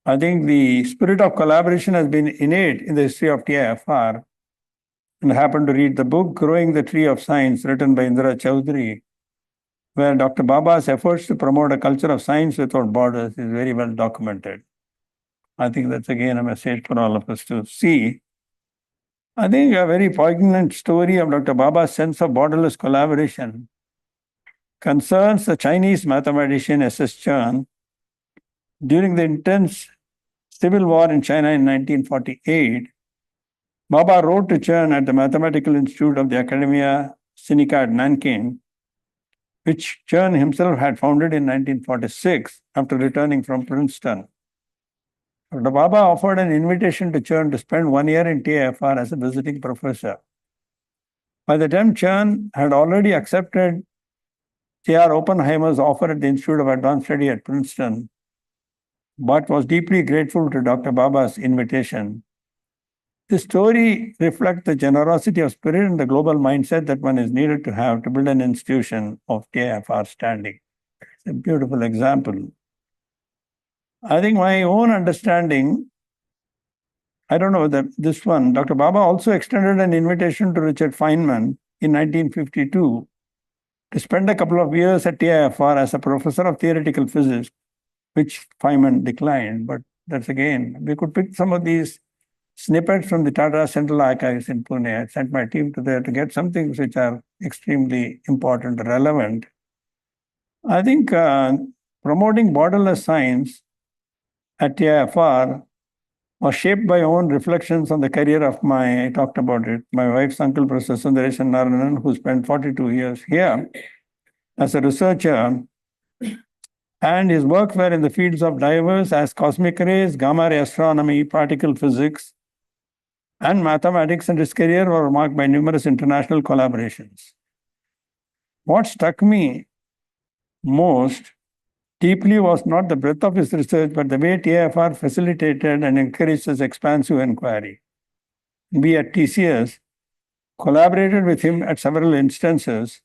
I think the spirit of collaboration has been innate in the history of TIFR, and I happened to read the book Growing the Tree of Science, written by Indira Chaudhary, where Dr. Baba's efforts to promote a culture of science without borders is very well documented. I think that's again a message for all of us to see. I think a very poignant story of Dr. Baba's sense of borderless collaboration concerns the Chinese mathematician S.S. Chern. During the intense civil war in China in 1948, Baba wrote to Chern at the Mathematical Institute of the Academia Sinica at Nanking, which Chern himself had founded in 1946 after returning from Princeton. Dr. Baba offered an invitation to Chern to spend 1 year in TIFR as a visiting professor. By the time Chern had already accepted J.R. Oppenheimer's offer at the Institute of Advanced Study at Princeton, but was deeply grateful to Dr. Baba's invitation. This story reflects the generosity of spirit and the global mindset that one is needed to have to build an institution of TIFR standing. It's a beautiful example. I think my own understanding, I don't know that this one, Dr. Baba also extended an invitation to Richard Feynman in 1952 to spend a couple of years at TIFR as a professor of theoretical physics, which Feynman declined. But that's again, we could pick some of these snippets from the Tata Central Archives in Pune. I sent my team to there to get some things which are extremely important, relevant. I think promoting borderless science at TIFR was shaped by own reflections on the career of I talked about it, my wife's uncle, Professor Sundaresan Narayanan, who spent 42 years here as a researcher. And his work were in the fields of diverse as cosmic rays, gamma ray astronomy, particle physics, and mathematics, and his career were marked by numerous international collaborations. What struck me most deeply was not the breadth of his research, but the way TIFR facilitated and encouraged his expansive inquiry. We at TCS collaborated with him at several instances.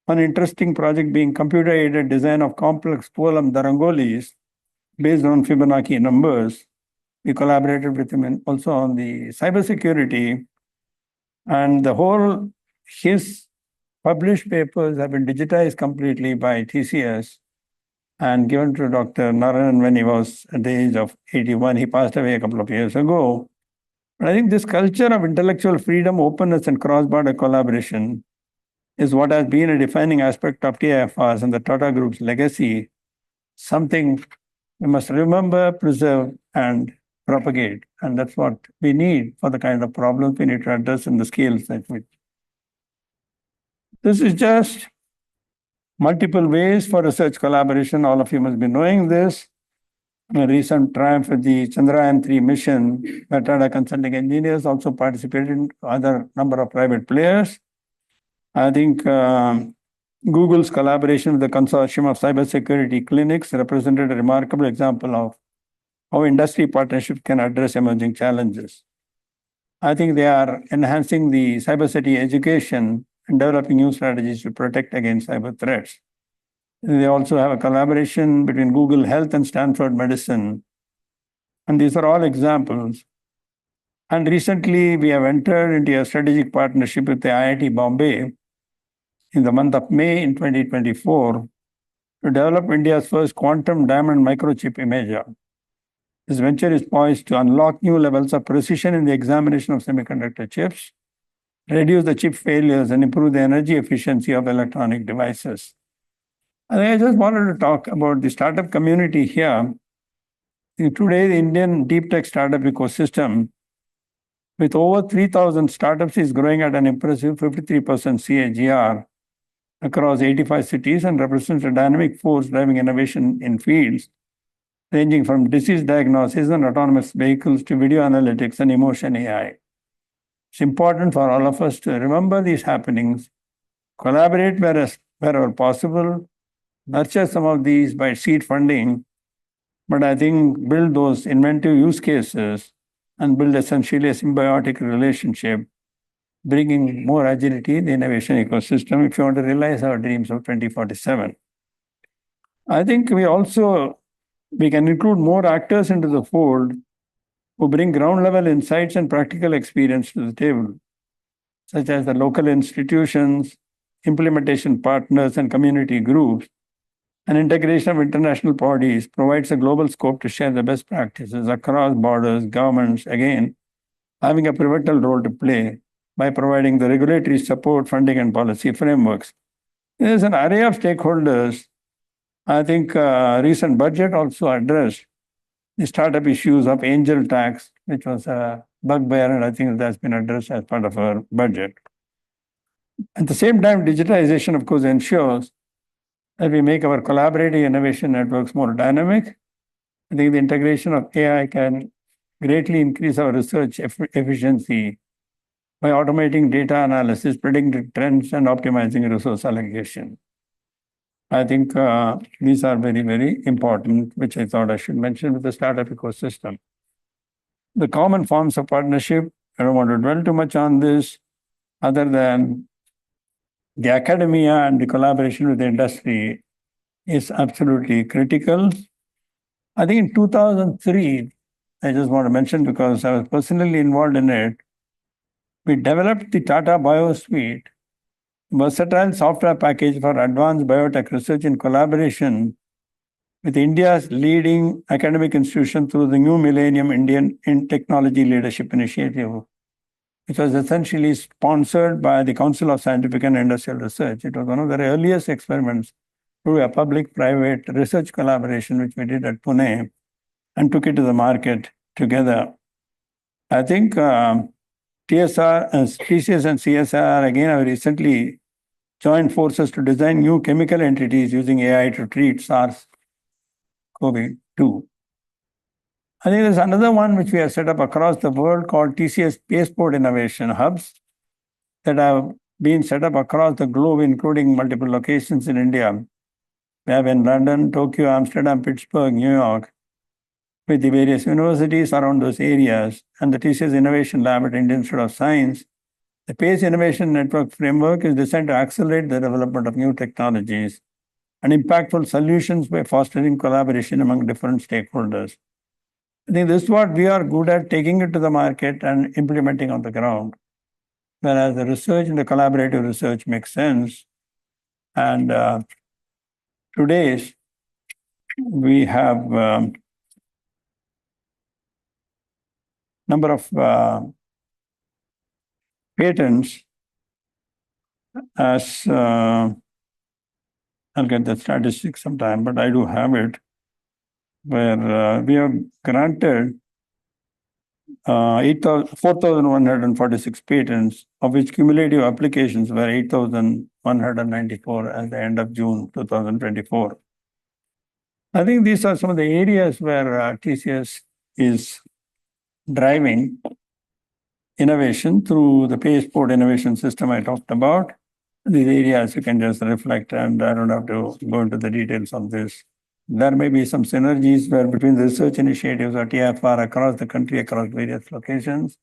One interesting project being computer-aided design of complex Polam Darangolis based on Fibonacci numbers. We collaborated with him also on the cybersecurity, and his published papers have been digitized completely by TCS and given to Dr. Narayan when he was at the age of 81. He passed away a couple of years ago. But I think this culture of intellectual freedom, openness, and cross-border collaboration is what has been a defining aspect of TIFR's and the Tata Group's legacy, something we must remember, preserve, and propagate. And that's what we need for the kind of problems we need to address in the scales at which. This is just multiple ways for research collaboration. All of you must be knowing this. A recent triumph with the Chandrayaan-3 mission, where Tata Consulting Engineers also participated in other number of private players. I think Google's collaboration with the consortium of cybersecurity clinics represented a remarkable example of how industry partnerships can address emerging challenges. I think they are enhancing the cybersecurity education and developing new strategies to protect against cyber threats. They also have a collaboration between Google Health and Stanford Medicine. And these are all examples. And recently, we have entered into a strategic partnership with the IIT Bombay in the month of May in 2024 to develop India's first quantum diamond microchip imager. This venture is poised to unlock new levels of precision in the examination of semiconductor chips, reduce the chip failures, and improve the energy efficiency of electronic devices. I just wanted to talk about the startup community here. Today, the Indian deep tech startup ecosystem, with over 3,000 startups, is growing at an impressive 53% CAGR across 85 cities and represents a dynamic force driving innovation in fields ranging from disease diagnosis and autonomous vehicles to video analytics and emotion AI. It's important for all of us to remember these happenings, collaborate wherever possible, nurture some of these by seed funding, but I think build those inventive use cases and build essentially a symbiotic relationship, bringing more agility in the innovation ecosystem if you want to realize our dreams of 2047. I think we can include more actors into the fold who bring ground-level insights and practical experience to the table, such as the local institutions, implementation partners, and community groups. An integration of international bodies provides a global scope to share the best practices across borders, governments, again, having a pivotal role to play by providing the regulatory support, funding, and policy frameworks. There's an array of stakeholders. I think recent budget also addressed the startup issues of angel tax, which was a bugbear, and I think that's been addressed as part of our budget. At the same time, digitization, of course, ensures that we make our collaborative innovation networks more dynamic. I think the integration of AI can greatly increase our research efficiency by automating data analysis, predicting trends, and optimizing resource allocation. I think these are very, very important, which I thought I should mention with the startup ecosystem. The common forms of partnership, I don't want to dwell too much on this, other than the academia and the collaboration with the industry is absolutely critical. I think in 2003, I just want to mention because I was personally involved in it, we developed the Tata BioSuite, versatile software package for advanced biotech research in collaboration with India's leading academic institution through the New Millennium Indian Technology Leadership Initiative, which was essentially sponsored by the Council of Scientific and Industrial Research. It was one of the earliest experiments through a public-private research collaboration, which we did at Pune, and took it to the market together. I think TSR, TCS and CSR, again, have recently joined forces to design new chemical entities using AI to treat SARS-CoV-2. I think there's another one which we have set up across the world called TCS Spaceport Innovation Hubs that have been set up across the globe, including multiple locations in India. We have in London, Tokyo, Amsterdam, Pittsburgh, New York, with the various universities around those areas, and the TCS Innovation Lab at Indian Institute of Science. The PACE Innovation Network framework is designed to accelerate the development of new technologies and impactful solutions by fostering collaboration among different stakeholders. I think this is what we are good at, taking it to the market and implementing on the ground, whereas the research and the collaborative research makes sense. And today's we have number of patents as I'll get the statistics sometime, but I do have it, where we have granted 4,146 patents, of which cumulative applications were 8,194 at the end of June 2024. I think these are some of the areas where TCS is driving innovation through the Passport innovation system I talked about. These areas you can just reflect, and I don't have to go into the details of this. There may be some synergies where between the research initiatives or TIFR across the country, across various locations.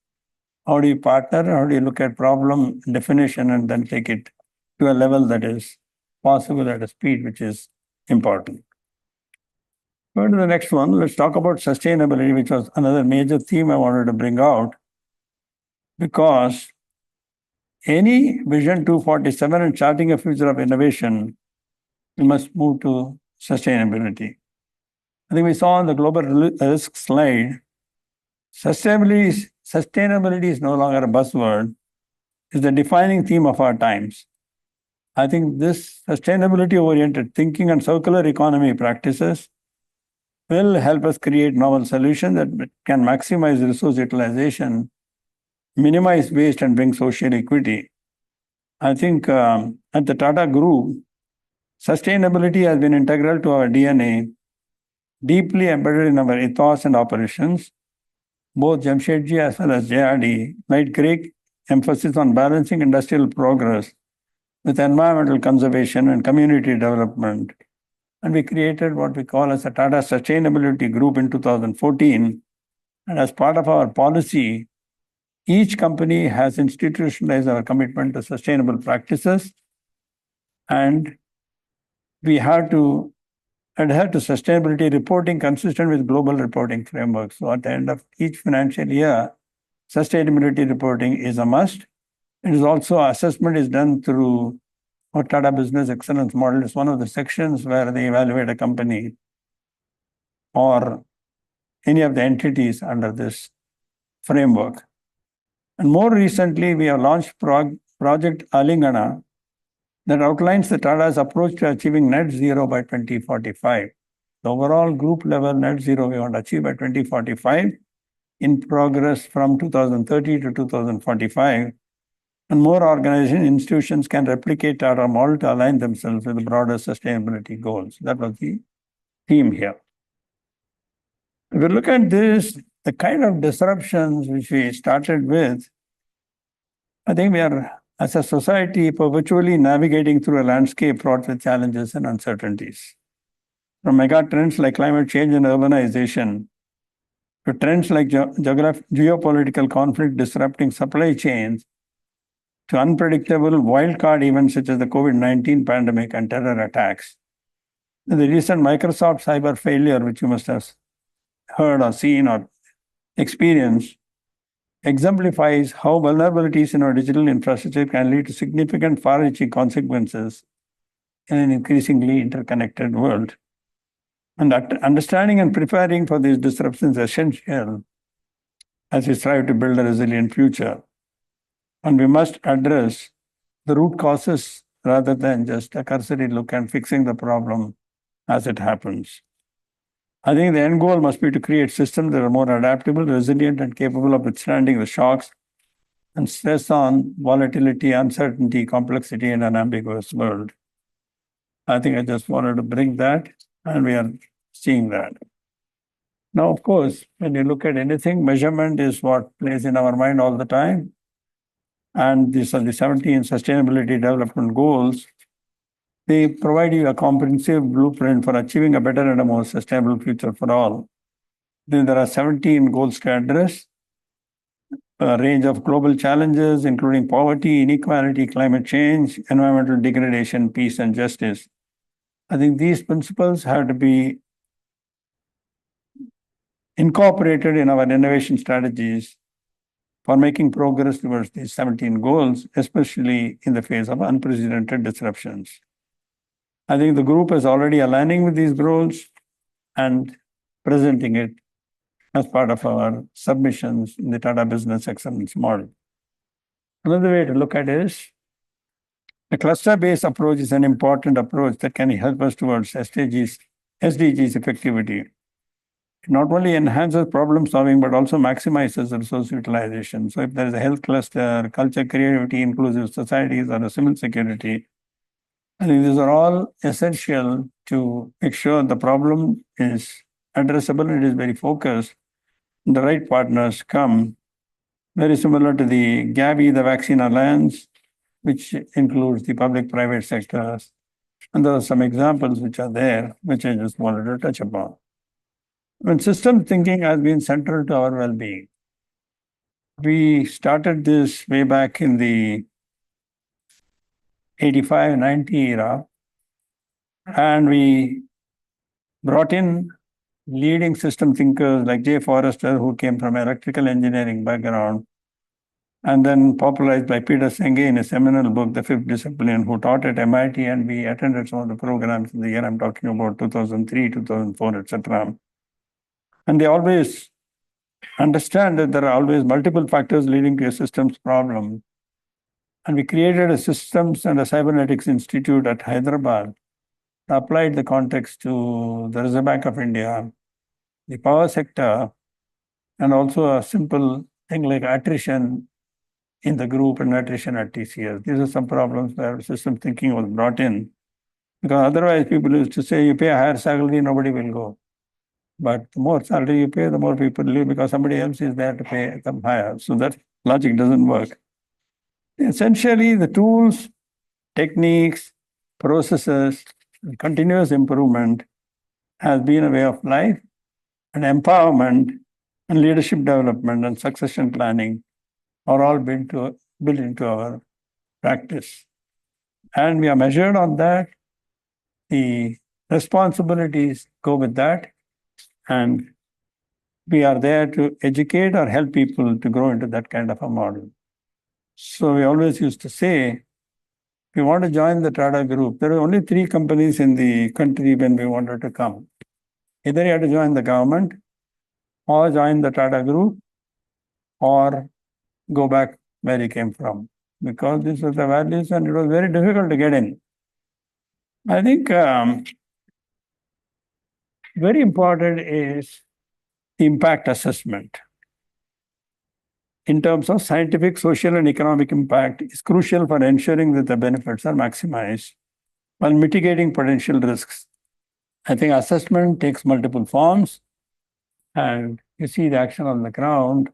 How do you partner? How do you look at problem definition and then take it to a level that is possible at a speed which is important? Go to the next one. Let's talk about sustainability, which was another major theme I wanted to bring out, because any Vision 247 and charting a future of innovation, we must move to sustainability. I think we saw on the global risk slide, sustainability is no longer a buzzword. It's the defining theme of our times. I think this sustainability-oriented thinking and circular economy practices will help us create novel solutions that can maximize resource utilization, minimize waste, and bring social equity. I think at the Tata Group, sustainability has been integral to our DNA, deeply embedded in our ethos and operations. Both Jamshedji as well as JRD laid great emphasis on balancing industrial progress with environmental conservation and community development. And we created what we call as a Tata Sustainability Group in 2014. And as part of our policy, each company has institutionalized our commitment to sustainable practices, and we have to adhere to sustainability reporting consistent with global reporting frameworks. So at the end of each financial year, sustainability reporting is a must. It is also assessment is done through our Tata Business Excellence Model. It's one of the sections where they evaluate a company or any of the entities under this framework. And more recently, we have launched Project Alingana that outlines the Tata's approach to achieving net zero by 2045. The overall group level net zero we want to achieve by 2045 in progress from 2030 to 2045. And more organizations, institutions can replicate Tata model to align themselves with the broader sustainability goals. That was the theme here. If you look at this, the kind of disruptions which we started with, I think we are, as a society, perpetually navigating through a landscape fraught with challenges and uncertainties. From mega trends like climate change and urbanization, to trends like geopolitical conflict disrupting supply chains, to unpredictable wildcard events such as the COVID-19 pandemic and terror attacks. The recent Microsoft cyber failure, which you must have heard or seen or experienced, exemplifies how vulnerabilities in our digital infrastructure can lead to significant far-reaching consequences in an increasingly interconnected world. And understanding and preparing for these disruptions is essential as we strive to build a resilient future. And we must address the root causes rather than just a cursory look and fixing the problem as it happens. I think the end goal must be to create systems that are more adaptable, resilient, and capable of withstanding the shocks and stress on volatility, uncertainty, complexity in an ambiguous world. I think I just wanted to bring that, and we are seeing that. Now, of course, when you look at anything, measurement is what plays in our mind all the time. And these are the 17 Sustainability Development Goals. They provide you a comprehensive blueprint for achieving a better and a more sustainable future for all. Then there are 17 goals to address a range of global challenges, including poverty, inequality, climate change, environmental degradation, peace, and justice. I think these principles have to be incorporated in our innovation strategies for making progress towards these 17 goals, especially in the face of unprecedented disruptions. I think the group is already aligning with these goals. and presenting it as part of our submissions in the Tata Business Excellence Model. Another way to look at it is the cluster-based approach is an important approach that can help us towards SDGs effectivity. It not only enhances problem solving, but also maximizes resource utilization. So if there is a health cluster, culture, creativity, inclusive societies, or a civil security, I think these are all essential to make sure the problem is addressable, it is very focused, the right partners come, very similar to the Gavi, the Vaccine Alliance, which includes the public-private sectors. And there are some examples which are there, which I just wanted to touch upon. When system thinking has been central to our well-being, we started this way back in the 85-90 era, and we brought in leading system thinkers like J. Forrester, who came from electrical engineering background, and then popularized by Peter Senge in a seminal book, The Fifth Discipline, who taught at MIT, and we attended some of the programs in the year I'm talking about, 2003, 2004, etc. And they always understand that there are always multiple factors leading to a systems problem. And we created a Systems and a Cybernetics Institute at Hyderabad, applied the context to the Reserve Bank of India, the power sector, and also a simple thing like attrition in the group and attrition at TCS. These are some problems where system thinking was brought in. Because otherwise people used to say, you pay a higher salary, nobody will go. But the more salary you pay, the more people leave because somebody else is there to pay them higher. So that logic doesn't work. Essentially, the tools, techniques, processes, and continuous improvement has been a way of life, and empowerment and leadership development and succession planning are all built into our practice. And we are measured on that. The responsibilities go with that. And we are there to educate or help people to grow into that kind of a model. So we always used to say, if you want to join the Tata Group, there are only 3 companies in the country when we wanted to come. Either you had to join the government, or join the Tata Group, or go back where you came from. Because these were the values and it was very difficult to get in. I think very important is the impact assessment. In terms of scientific, social, and economic impact is crucial for ensuring that the benefits are maximized while mitigating potential risks. I think assessment takes multiple forms, and you see the action on the ground.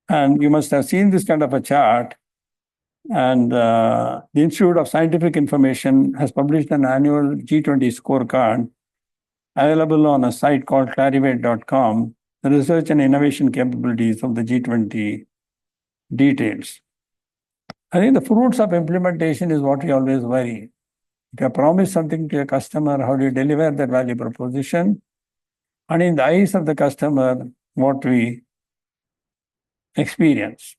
And you must have seen this kind of a chart. And the Institute of Scientific Information has published an annual G20 scorecard available on a site called clarivate.com, the research and innovation capabilities of the G20 details. I think the fruits of implementation is what we always worry. If you promise something to a customer, how do you deliver that value proposition? And in the eyes of the customer, what we experience.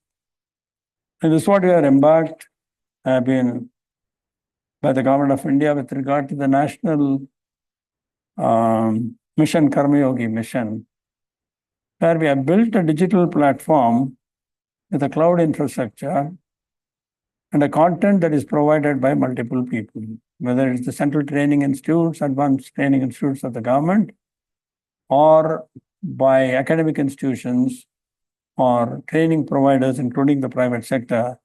And this is what we are embarked have been by the government of India with regard to the national mission, Karmayogi mission, where we have built a digital platform with a cloud infrastructure and a content that is provided by multiple people, whether it's the central training institutes, advanced training institutes of the government, or by academic institutions or training providers, including the private sector.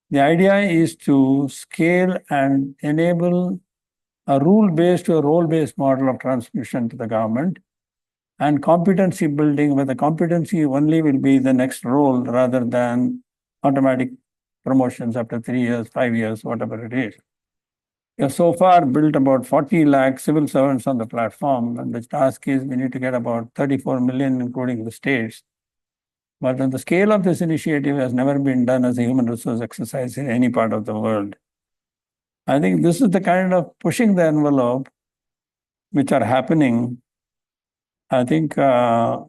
The idea is to scale and enable a rule-based to a role-based model of transmission to the government, and competency building, where the competency only will be the next role rather than automatic promotions after 3 years, 5 years, whatever it is. We have so far built about 40 lakh civil servants on the platform, and the task is we need to get about 34 million, including the states. But on the scale of this initiative has never been done as a human resource exercise in any part of the world. I think this is the kind of pushing the envelope which are happening. I think that's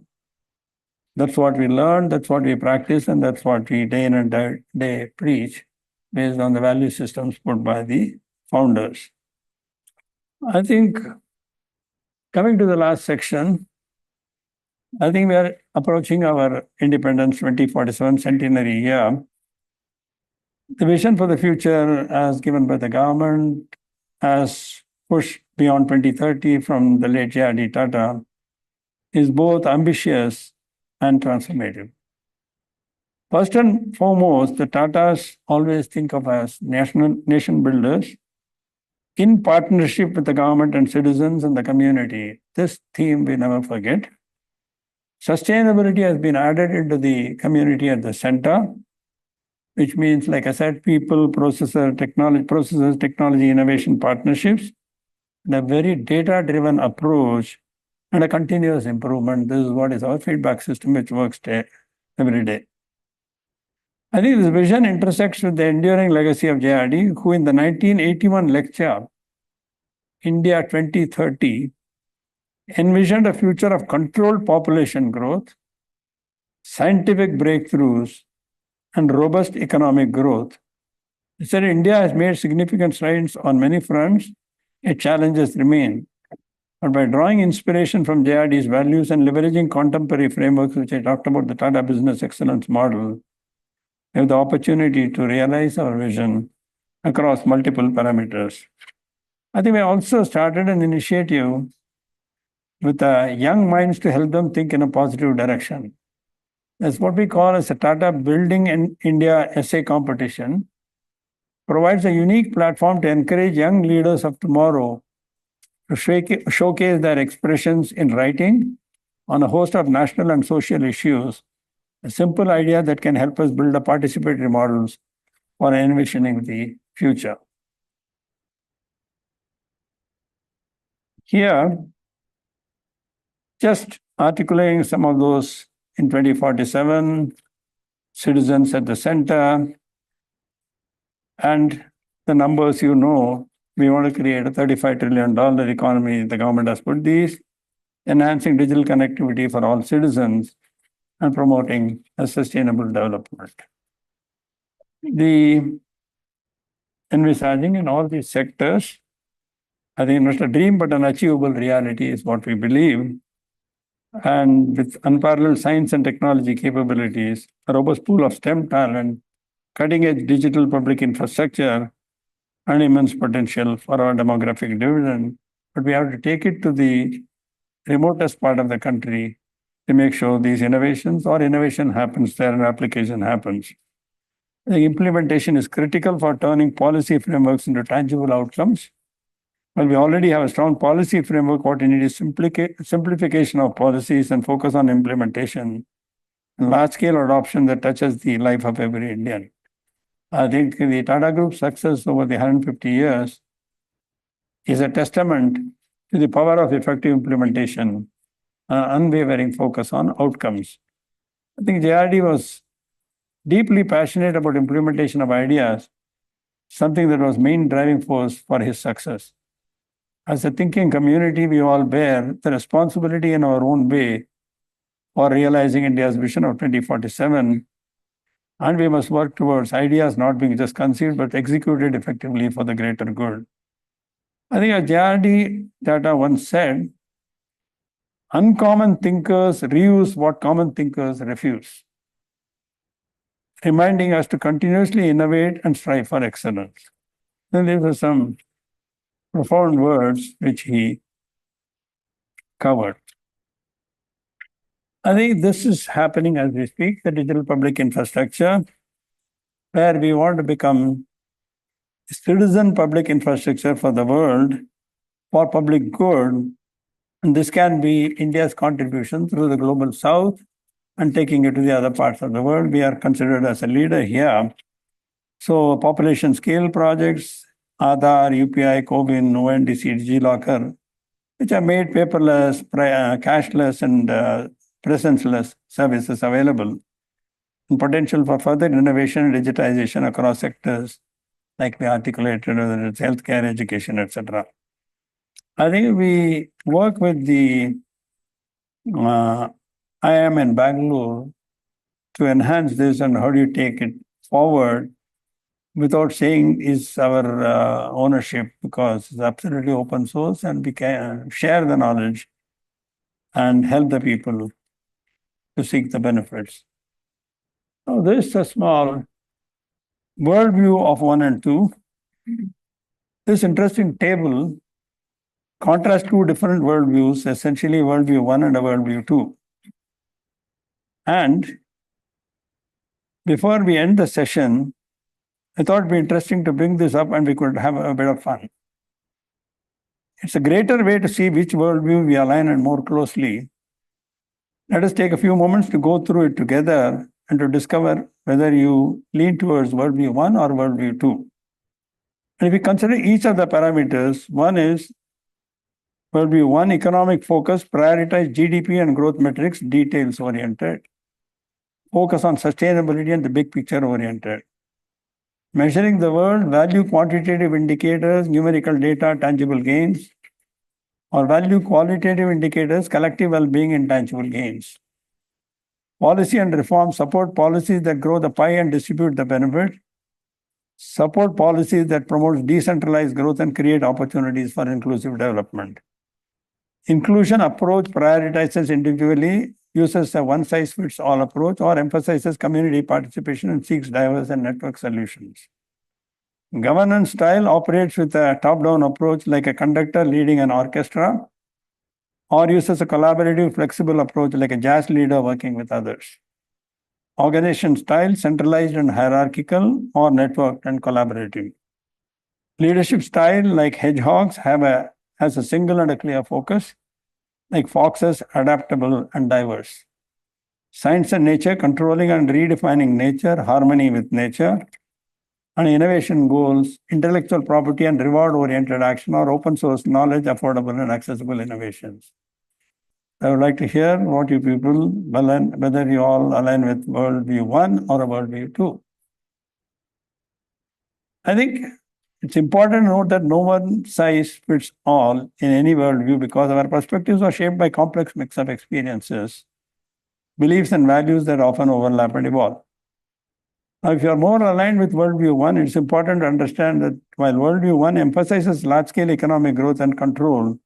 what we learn, that's what we practice, and that's what we day in and day preach based on the value systems put by the founders. I think Coming to the last section, I think we are approaching our independence 2047 centenary year. The vision for the future as given by the government, as pushed beyond 2030 from the late JRD Tata, is both ambitious and transformative. First and foremost, the Tatas always think of as nation builders in partnership with the government and citizens and the community. This theme we never forget. Sustainability has been added into the community at the center, which means, like I said, people, processes, technology, innovation partnerships, and a very data-driven approach and a continuous improvement. This is what is our feedback system, which works every day. I think this vision intersects with the enduring legacy of JRD, who in the 1981 lecture, India 2030, envisioned a future of controlled population growth, scientific breakthroughs, and robust economic growth. He said India has made significant strides on many fronts, yet challenges remain. But by drawing inspiration from JRD's values and leveraging contemporary frameworks, which I talked about, the Tata Business Excellence Model, we have the opportunity to realize our vision across multiple parameters. I think we also started an initiative with young minds to help them think in a positive direction. That's what we call as a Tata Building in India essay competition. Provides a unique platform to encourage young leaders of tomorrow to showcase their expressions in writing on a host of national and social issues. A simple idea that can help us build a participatory models for envisioning the future. Here, just articulating some of those in 2047, citizens at the center, and the numbers you know, we want to create a $35 trillion economy. The government has put these, enhancing digital connectivity for all citizens and promoting a sustainable development. The envisaging in all these sectors, I think not a dream, but an achievable reality is what we believe. And with unparalleled science and technology capabilities, a robust pool of STEM talent, cutting-edge digital public infrastructure, and immense potential for our demographic dividend. But we have to take it to the remotest part of the country to make sure these innovations or innovation happens there and application happens. The implementation is critical for turning policy frameworks into tangible outcomes. Well, we already have a strong policy framework. What we need is simplification of policies and focus on implementation and large-scale adoption that touches the life of every Indian. I think the Tata Group's success over the 150 years is a testament to the power of effective implementation, unwavering focus on outcomes. I think JRD was deeply passionate about implementation of ideas, something that was main driving force for his success. As a thinking community, we all bear the responsibility in our own way for realizing India's vision of 2047, and we must work towards ideas not being just conceived but executed effectively for the greater good. I think as JRD Tata once said, uncommon thinkers reuse what common thinkers refuse, reminding us to continuously innovate and strive for excellence. And these are some profound words which he covered. I think this is happening as we speak, the digital public infrastructure, where we want to become citizen public infrastructure for the world, for public good. And this can be India's contribution through the global south and taking it to the other parts of the world. We are considered as a leader here. So population scale projects, Aadhaar, UPI, CoWIN, ONDC, DigiLocker, which are made paperless, cashless, and presence-less services available, and potential for further innovation and digitization across sectors, like we articulated, whether it's healthcare, education, etc. I think we work with the IIM in Bangalore to enhance this and how do you take it forward without saying is our ownership, because it's absolutely open source and we can share the knowledge and help the people to seek the benefits. So this is a small worldview of 1 and 2. This interesting table contrasts two different worldviews, essentially worldview 1 and a worldview 2. And before we end the session, I thought it'd be interesting to bring this up and we could have a bit of fun. It's a greater way to see which worldview we align and more closely. Let us take a few moments to go through it together and to discover whether you lean towards worldview 1 or worldview 2. And if we consider each of the parameters, one is worldview 1, economic focus, prioritize GDP and growth metrics, details oriented. Focus on sustainability and the big picture oriented. Measuring the world, value quantitative indicators, numerical data, tangible gains, or value qualitative indicators, collective well-being, intangible gains. Policy and reform, support policies that grow the pie and distribute the benefit. Support policies that promote decentralized growth and create opportunities for inclusive development. Inclusion approach prioritizes individually, uses a one-size-fits-all approach, or emphasizes community participation and seeks diverse and network solutions. Governance style operates with a top-down approach like a conductor leading an orchestra, or uses a collaborative, flexible approach like a jazz leader working with others. Organization style, centralized and hierarchical, or networked and collaborative. Leadership style, like hedgehogs, has a single and a clear focus, like foxes, adaptable and diverse. Science and nature, controlling and redefining nature, harmony with nature. And innovation goals, intellectual property and reward-oriented action, or open source knowledge, affordable and accessible innovations. I would like to hear what you people, whether you all align with worldview 1 or a worldview 2. I think it's important to note that no one size fits all in any worldview, because our perspectives are shaped by complex mix of experiences, beliefs and values that often overlap and evolve. Now, if you are more aligned with worldview 1, it's important to understand that while worldview 1 emphasizes large-scale economic growth and control,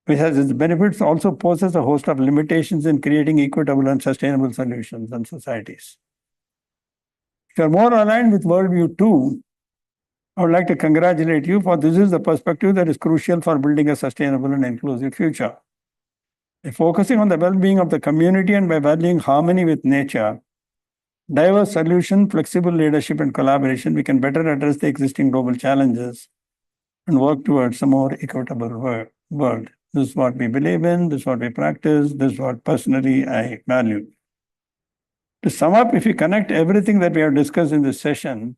which has its benefits, also poses a host of limitations in creating equitable and sustainable solutions and societies. If you are more aligned with worldview 2, I would like to congratulate you, for this is the perspective that is crucial for building a sustainable and inclusive future. By focusing on the well-being of the community and by valuing harmony with nature, diverse solution, flexible leadership and collaboration, we can better address the existing global challenges and work towards a more equitable world. This is what we believe in, this is what we practice, this is what personally I value. To sum up, if you connect everything that we have discussed in this session,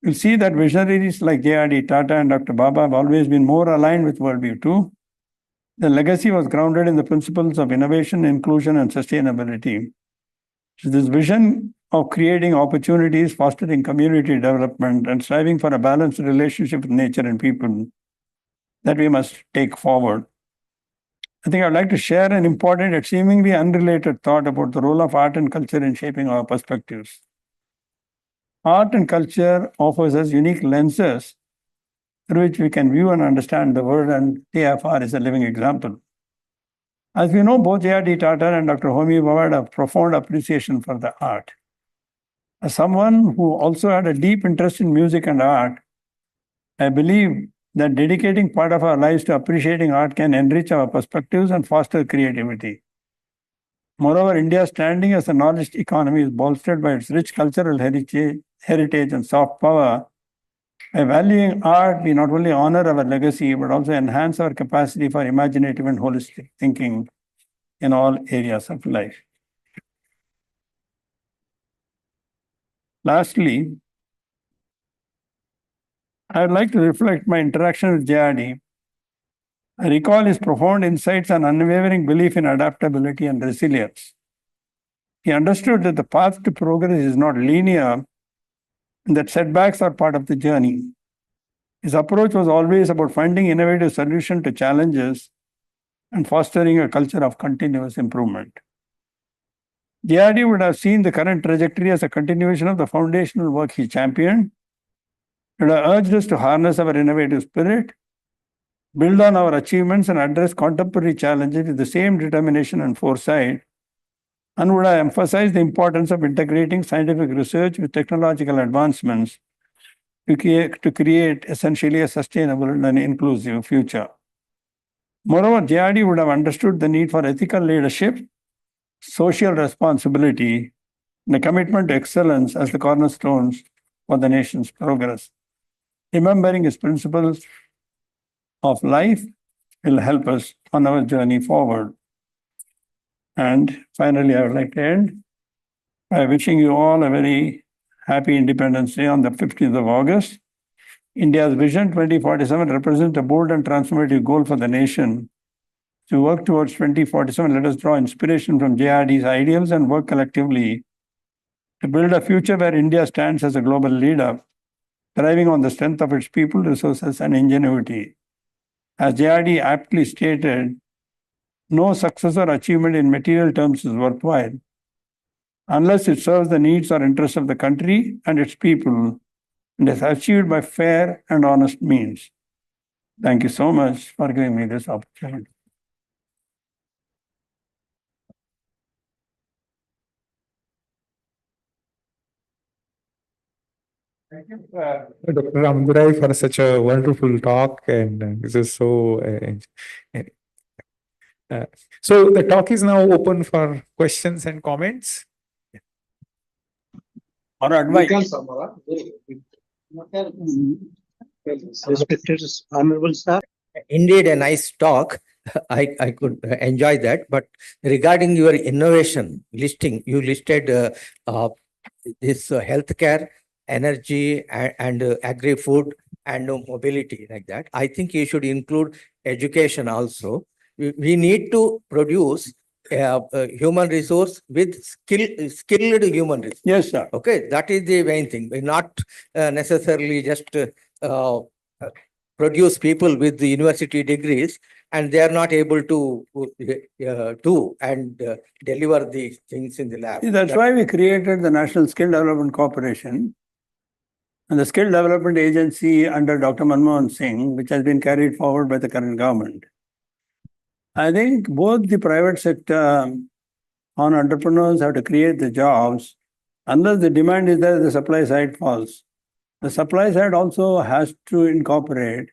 you'll see that visionaries like JRD Tata and Dr. Baba have always been more aligned with worldview 2. The legacy was grounded in the principles of innovation, inclusion, and sustainability. So this vision of creating opportunities, fostering community development, and striving for a balanced relationship with nature and people that we must take forward. I think I'd like to share an important yet seemingly unrelated thought about the role of art and culture in shaping our perspectives. Art and culture offers us unique lenses through which we can view and understand the world, and TIFR is a living example. As we know, both JRD Tata and Dr. Homi Bhabha had a profound appreciation for the art. As someone who also had a deep interest in music and art, I believe that dedicating part of our lives to appreciating art can enrich our perspectives and foster creativity. Moreover, India's standing as a knowledge economy is bolstered by its rich cultural heritage and soft power. By valuing art, we not only honor our legacy, but also enhance our capacity for imaginative and holistic thinking in all areas of life. Lastly, I would like to reflect my interaction with JRD. I recall his profound insights and unwavering belief in adaptability and resilience. He understood that the path to progress is not linear and that setbacks are part of the journey. His approach was always about finding innovative solutions to challenges and fostering a culture of continuous improvement. JRD would have seen the current trajectory as a continuation of the foundational work he championed. It would have urged us to harness our innovative spirit, build on our achievements, and address contemporary challenges with the same determination and foresight, and would have emphasized the importance of integrating scientific research with technological advancements to create essentially a sustainable and inclusive future. Moreover, JRD would have understood the need for ethical leadership, social responsibility, and a commitment to excellence as the cornerstones for the nation's progress. Remembering his principles of life will help us on our journey forward. And finally, I would like to end by wishing you all a very happy Independence Day on the 15th of August. India's Vision 2047 represents a bold and transformative goal for the nation. To work towards 2047, let us draw inspiration from JRD's ideals and work collectively to build a future where India stands as a global leader, thriving on the strength of its people, resources, and ingenuity. As JRD aptly stated, no success or achievement in material terms is worthwhile unless it serves the needs or interests of the country and its people and is achieved by fair and honest means. Thank you so much for giving me this opportunity. Thank you, Dr. Ramadorai, for such a wonderful talk, and this is so. So the talk is now open for questions and comments. Or advice. Respected Honorable Sir. Indeed, a nice talk. I could enjoy that. But regarding your innovation listing, you listed this healthcare, energy, and agri-food and mobility like that. I think you should include education also. We need to produce human resource with skilled human resource. Yes, sir. Okay, that is the main thing. We not necessarily just produce people with the university degrees and they are not able to do and deliver these things in the lab. See, that's why we created the National Skill Development Corporation and the Skill Development Agency under Dr. Manmohan Singh, which has been carried forward by the current government. I think both the private sector on entrepreneurs have to create the jobs. Unless the demand is there, the supply side falls. The supply side also has to incorporate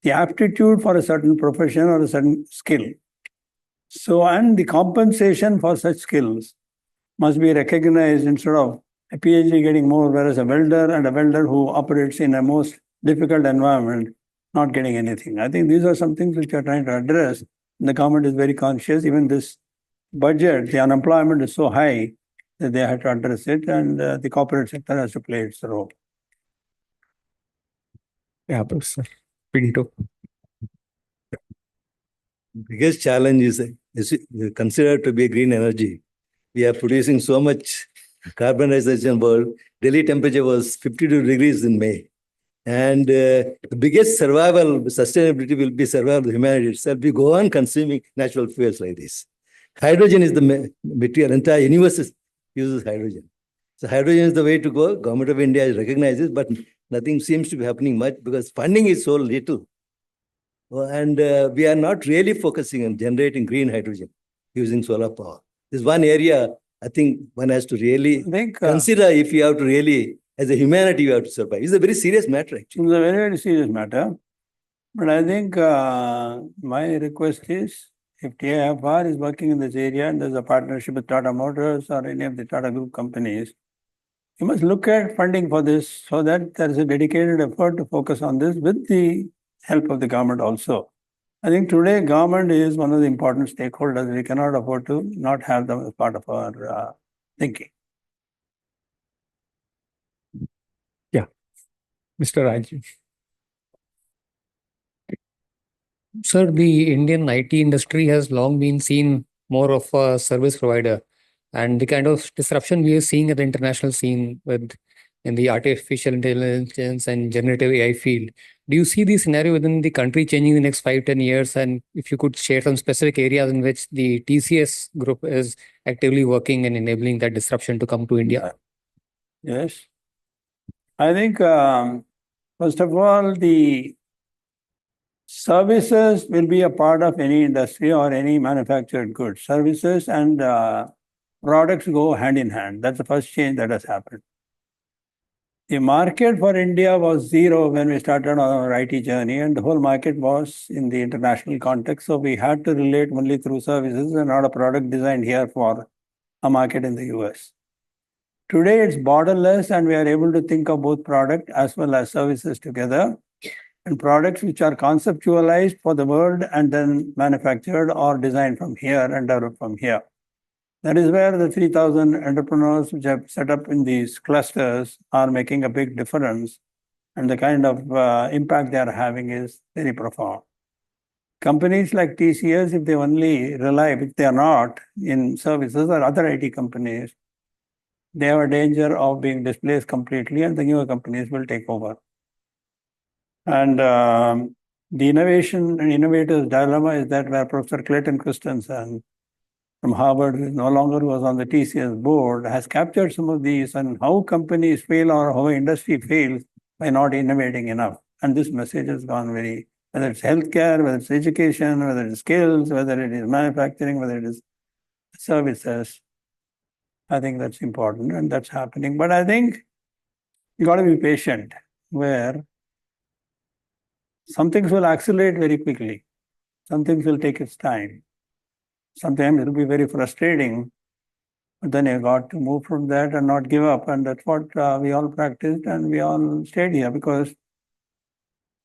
the aptitude for a certain profession or a certain skill. So, and the compensation for such skills must be recognized instead of a PhD getting more, whereas a welder who operates in a most difficult environment not getting anything. I think these are some things which we are trying to address. The government is very conscious. Even this budget, the unemployment is so high that they have to address it, and the corporate sector has to play its role. Yeah, Professor Pinto. Biggest challenge is considered to be green energy. We are producing so much carbonization world. Delhi temperature was 52 degrees in May. And the biggest survival, sustainability will be survival of humanity itself. We go on consuming natural fuels like this. Hydrogen is the material. Entire universe uses hydrogen. So hydrogen is the way to go. Government of India recognizes, but nothing seems to be happening much because funding is so little. And we are not really focusing on generating green hydrogen using solar power. This is one area I think one has to really consider if you have to really, as a humanity, you have to survive. It's a very serious matter, actually. It's a very, very serious matter. But I think my request is, if TIFR is working in this area and there's a partnership with Tata Motors or any of the Tata Group companies, you must look at funding for this so that there is a dedicated effort to focus on this with the help of the government also. I think today government is one of the important stakeholders. We cannot afford to not have them as part of our thinking. Yeah, Mr. Rajiv. Sir, the Indian IT industry has long been seen more of a service provider, and the kind of disruption we are seeing at the international scene with in the artificial intelligence and generative AI field. Do you see the scenario within the country changing in the next 5, 10 years? And if you could share some specific areas in which the TCS group is actively working and enabling that disruption to come to India? Yes. I think, first of all, the services will be a part of any industry or any manufactured goods. Services and products go hand in hand. That's the first change that has happened. The market for India was zero when we started on our IT journey, and the whole market was in the international context. So we had to relate only through services and not a product designed here for a market in the US. Today it's borderless, and we are able to think of both product as well as services together, and products which are conceptualized for the world and then manufactured or designed from here and developed from here. That is where the 3,000 entrepreneurs which have set up in these clusters are making a big difference, and the kind of impact they are having is very profound. Companies like TCS, if they only rely, if they are not in services or other IT companies, they have a danger of being displaced completely, and the newer companies will take over. And the innovation and innovators' dilemma is that where Professor Clayton Christensen from Harvard, who no longer was on the TCS board, has captured some of these and how companies fail or how industry fails by not innovating enough. And this message has gone very, whether it's healthcare, whether it's education, whether it's skills, whether it is manufacturing, whether it is services. I think that's important and that's happening. But I think you got to be patient, where some things will accelerate very quickly. Some things will take its time. Sometimes it will be very frustrating, but then you got to move from that and not give up. And that's what we all practiced, and we all stayed here, because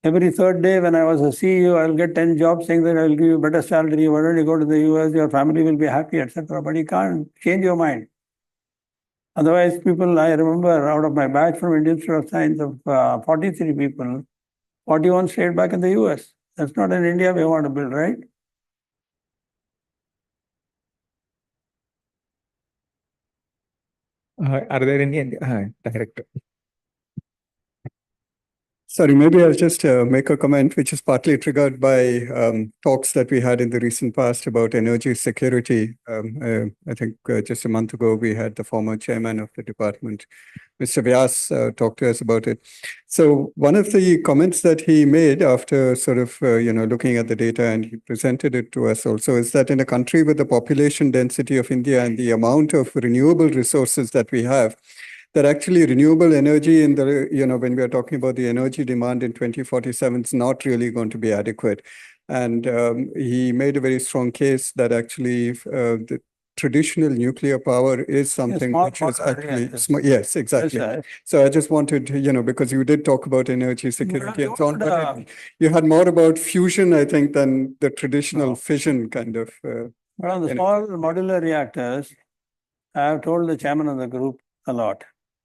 every third day when I was a CEO, I'll get 10 jobs saying that I'll give you better salary. Why don't you go to the US? Your family will be happy, etc. But you can't change your mind. Otherwise, people, I remember out of my batch from Indian Institute of Science of 43 people, 41 stayed back in the US. That's not an India we want to build, right? Are there any director? Sorry, maybe I'll just make a comment which is partly triggered by talks that we had in the recent past about energy security. I think just a month ago, we had the former chairman of the department, Mr. Vyas, talk to us about it. So one of the comments that he made after sort of, looking at the data, and he presented it to us also, is that in a country with the population density of India and the amount of renewable resources that we have, that actually renewable energy in the, when we are talking about the energy demand in 2047, is not really going to be adequate. And he made a very strong case that actually the traditional nuclear power is something which is actually, yes, exactly. Yes, so I just wanted to, because you did talk about energy security and so on, but you had more about fusion, I think, than the traditional fission kind of. But on the small modular reactors, I have told the chairman of the group a lot,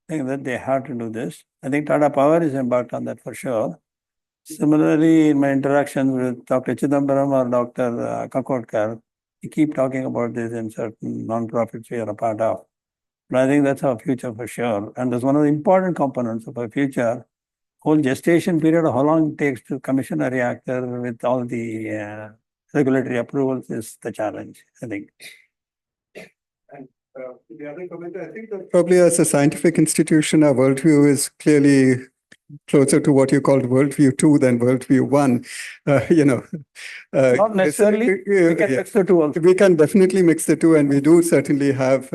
saying that they have to do this. I think Tata Power is embarked on that for sure. Similarly, in my interactions with Dr. Chidambaram or Dr. Kakodkar, we keep talking about this in certain non-profits we are a part of. But I think that's our future for sure. And that's one of the important components of our future. Whole gestation period of how long it takes to commission a reactor with all the regulatory approvals is the challenge, I think. The other comment, I think that probably as a scientific institution, our worldview is clearly closer to what you called worldview 2 than worldview 1. Not necessarily. We can mix the two also. We can definitely mix the two, and we do certainly have,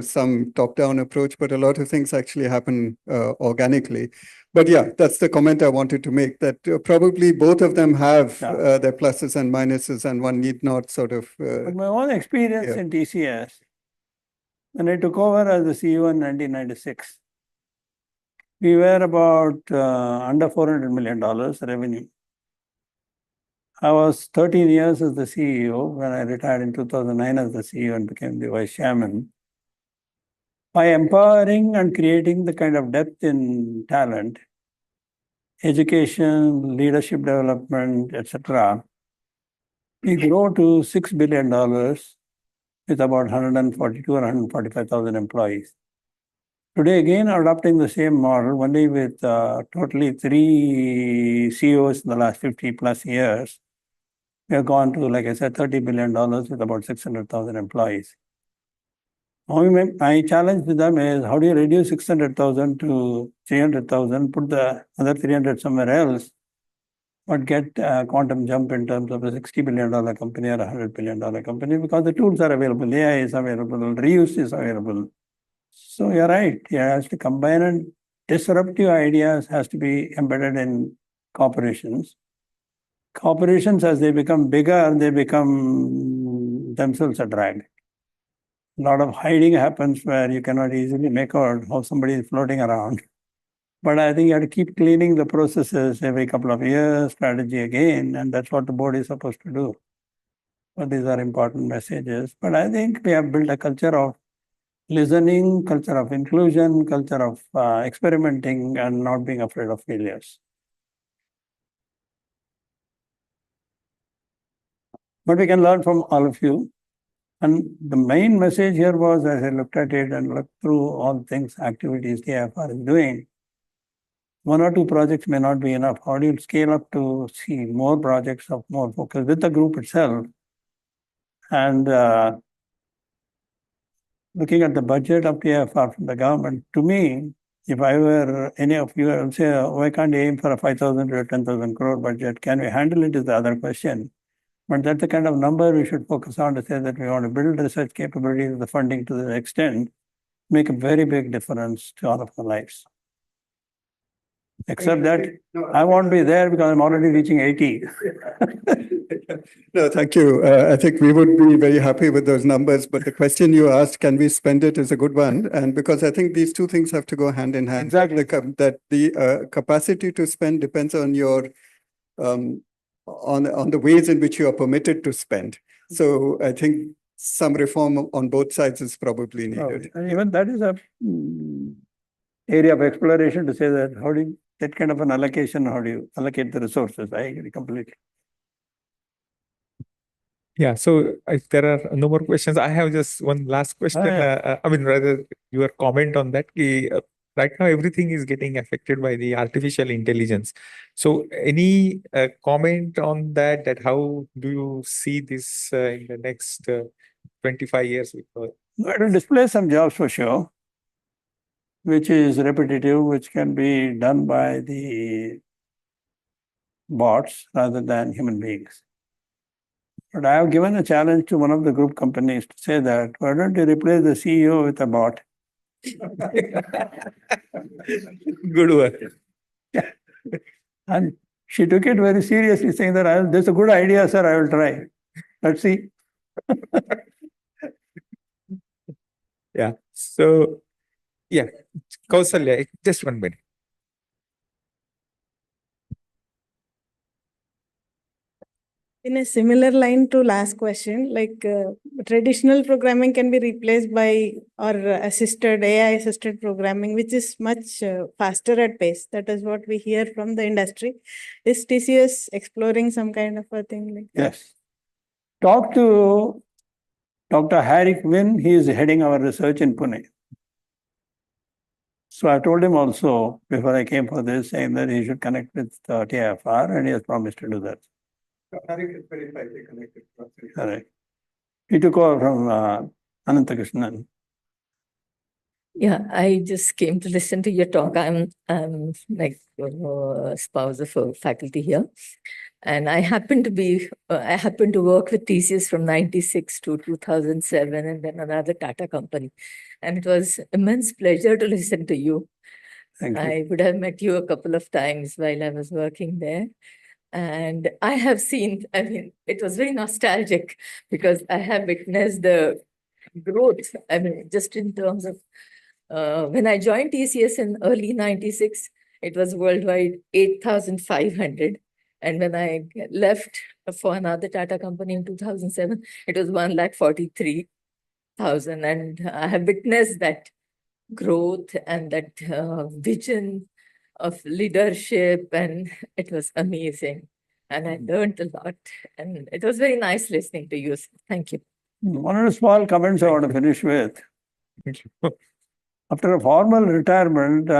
some top-down approach, but a lot of things actually happen organically. But yeah, that's the comment I wanted to make, that probably both of them have their pluses and minuses, and one need not sort of... But my own experience in TCS, when I took over as the CEO in 1996, we were about under $400 million revenue. I was 13 years as the CEO when I retired in 2009 as the CEO and became the vice chairman. By empowering and creating the kind of depth in talent, education, leadership development, etc., we grew to $6 billion with about 142 or 145,000 employees. Today, again, adopting the same model, only with totally 3 CEOs in the last 50 plus years. We have gone to, like I said, $30 billion with about 600,000 employees. My challenge to them is, how do you reduce 600,000 to 300,000, put the other 300 somewhere else, but get a quantum jump in terms of a $60 billion company or a $100 billion company, because the tools are available, AI is available, reuse is available. So you're right, you have to combine, and disruptive ideas has to be embedded in corporations. Corporations, as they become bigger, they become themselves a drag. A lot of hiding happens where you cannot easily make out how somebody is floating around. But I think you have to keep cleaning the processes every couple of years, strategy again, and that's what the board is supposed to do. But these are important messages. But I think we have built a culture of listening, culture of inclusion, culture of experimenting, and not being afraid of failures. But we can learn from all of you. And the main message here was, as I looked at it and looked through all things, activities TIFR is doing, 1 or 2 projects may not be enough. How do you scale up to see more projects of more focus with the group itself? And looking at the budget of TIFR from the government, to me, if I were any of you, I would say, why can't you aim for a 5,000 to 10,000 crore budget? Can we handle it is the other question. But that's the kind of number we should focus on, to say that we want to build research capabilities, the funding to the extent, make a very big difference to all of our lives. Except that I won't be there because I'm already reaching 80. No, thank you. I think we would be very happy with those numbers, but the question you asked, can we spend it, is a good one. And because I think these two things have to go hand in hand. Exactly. That the capacity to spend depends on your, on the ways in which you are permitted to spend. So I think some reform on both sides is probably needed. And even that is a area of exploration, to say that how do you, that kind of an allocation, how do you allocate the resources? I agree completely. Yeah, so if there are no more questions, I have just one last question. I mean, rather your comment on that. Right now, everything is getting affected by the artificial intelligence. So, any comment on that? That how do you see this in the next 25 years? It will displace some jobs for sure, which is repetitive, which can be done by the bots rather than human beings. But I have given a challenge to one of the group companies to say that, why don't you replace the CEO with a bot? Good work. Yeah. And she took it very seriously, saying that, that's a good idea, sir, I will try. Let's see. Yeah. So, yeah, Kausalya, just 1 minute. In a similar line to last question, like traditional programming can be replaced by or assisted AI assisted programming, which is much faster at pace. That is what we hear from the industry. Is TCS exploring some kind of a thing like that? Yes. Talk to Dr. Harry Quinn. He is heading our research in Pune. So I told him also before I came for this, saying that he should connect with TIFR, and he has promised to do that. Harry is very tightly connected. Correct. He took over from Anantakrishnan. Yeah, I just came to listen to your talk. I'm like spouse of a faculty here, and I happen to work with TCS from 96 to 2007, and then another Tata company, and it was immense pleasure to listen to you. Thank you. I would have met you a couple of times while I was working there. And I have seen, I mean, it was very nostalgic because I have witnessed the growth. I mean, just in terms of when I joined TCS in early 96, it was worldwide 8,500. And when I left for another Tata company in 2007, it was 1,43,000. And I have witnessed that growth and that vision of leadership, and it was amazing. And I learned a lot, and it was very nice listening to you. Thank you. One of the small comments I want to finish with. After a formal retirement,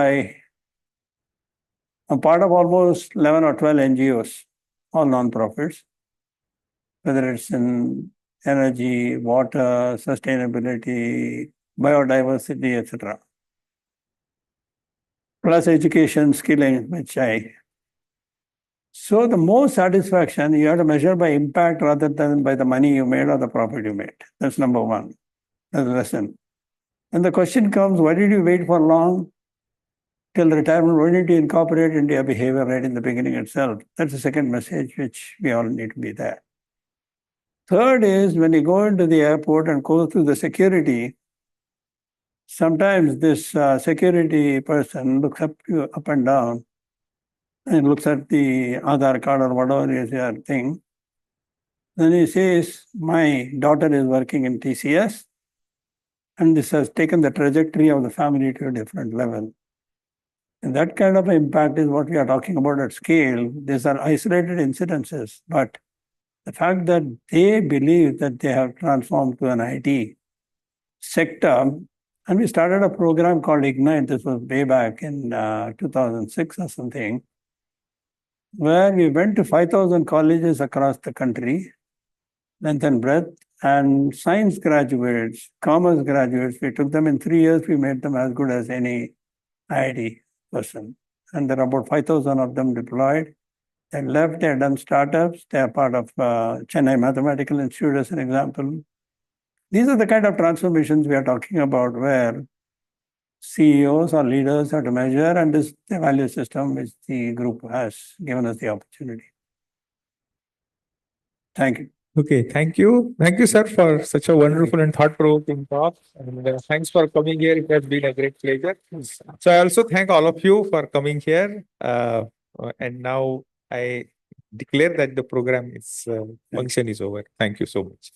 I'm part of almost 11 or 12 NGOs, all non-profits, whether it's in energy, water, sustainability, biodiversity, etc. Plus education, skilling, which So the most satisfaction you have to measure by impact rather than by the money you made or the profit you made. That's number one. That's the lesson. And the question comes, why did you wait for long till retirement? Why didn't you incorporate into your behavior right in the beginning itself? That's the second message which we all need to be there. Third is when you go into the airport and go through the security, sometimes this security person looks up and down and looks at the Aadhaar card or whatever is your thing. Then he says, my daughter is working in TCS, and this has taken the trajectory of the family to a different level. And that kind of impact is what we are talking about at scale. These are isolated incidences, but the fact that they believe that they have transformed to an IT sector, and we started a program called Ignite, this was way back in 2006 or something, where we went to 5,000 colleges across the country, length and breadth, and science graduates, commerce graduates, we took them in 3 years, we made them as good as any IIT person. And there are about 5,000 of them deployed. They left, they have done startups, they are part of Chennai Mathematical Institute as an example. These are the kind of transformations we are talking about where CEOs or leaders have to measure, and this is the value system which the group has given us the opportunity. Thank you. Okay, thank you. Thank you, sir, for such a wonderful and thought-provoking talk. And thanks for coming here. It has been a great pleasure. So I also thank all of you for coming here. And now I declare that the program is function is over. Thank you so much.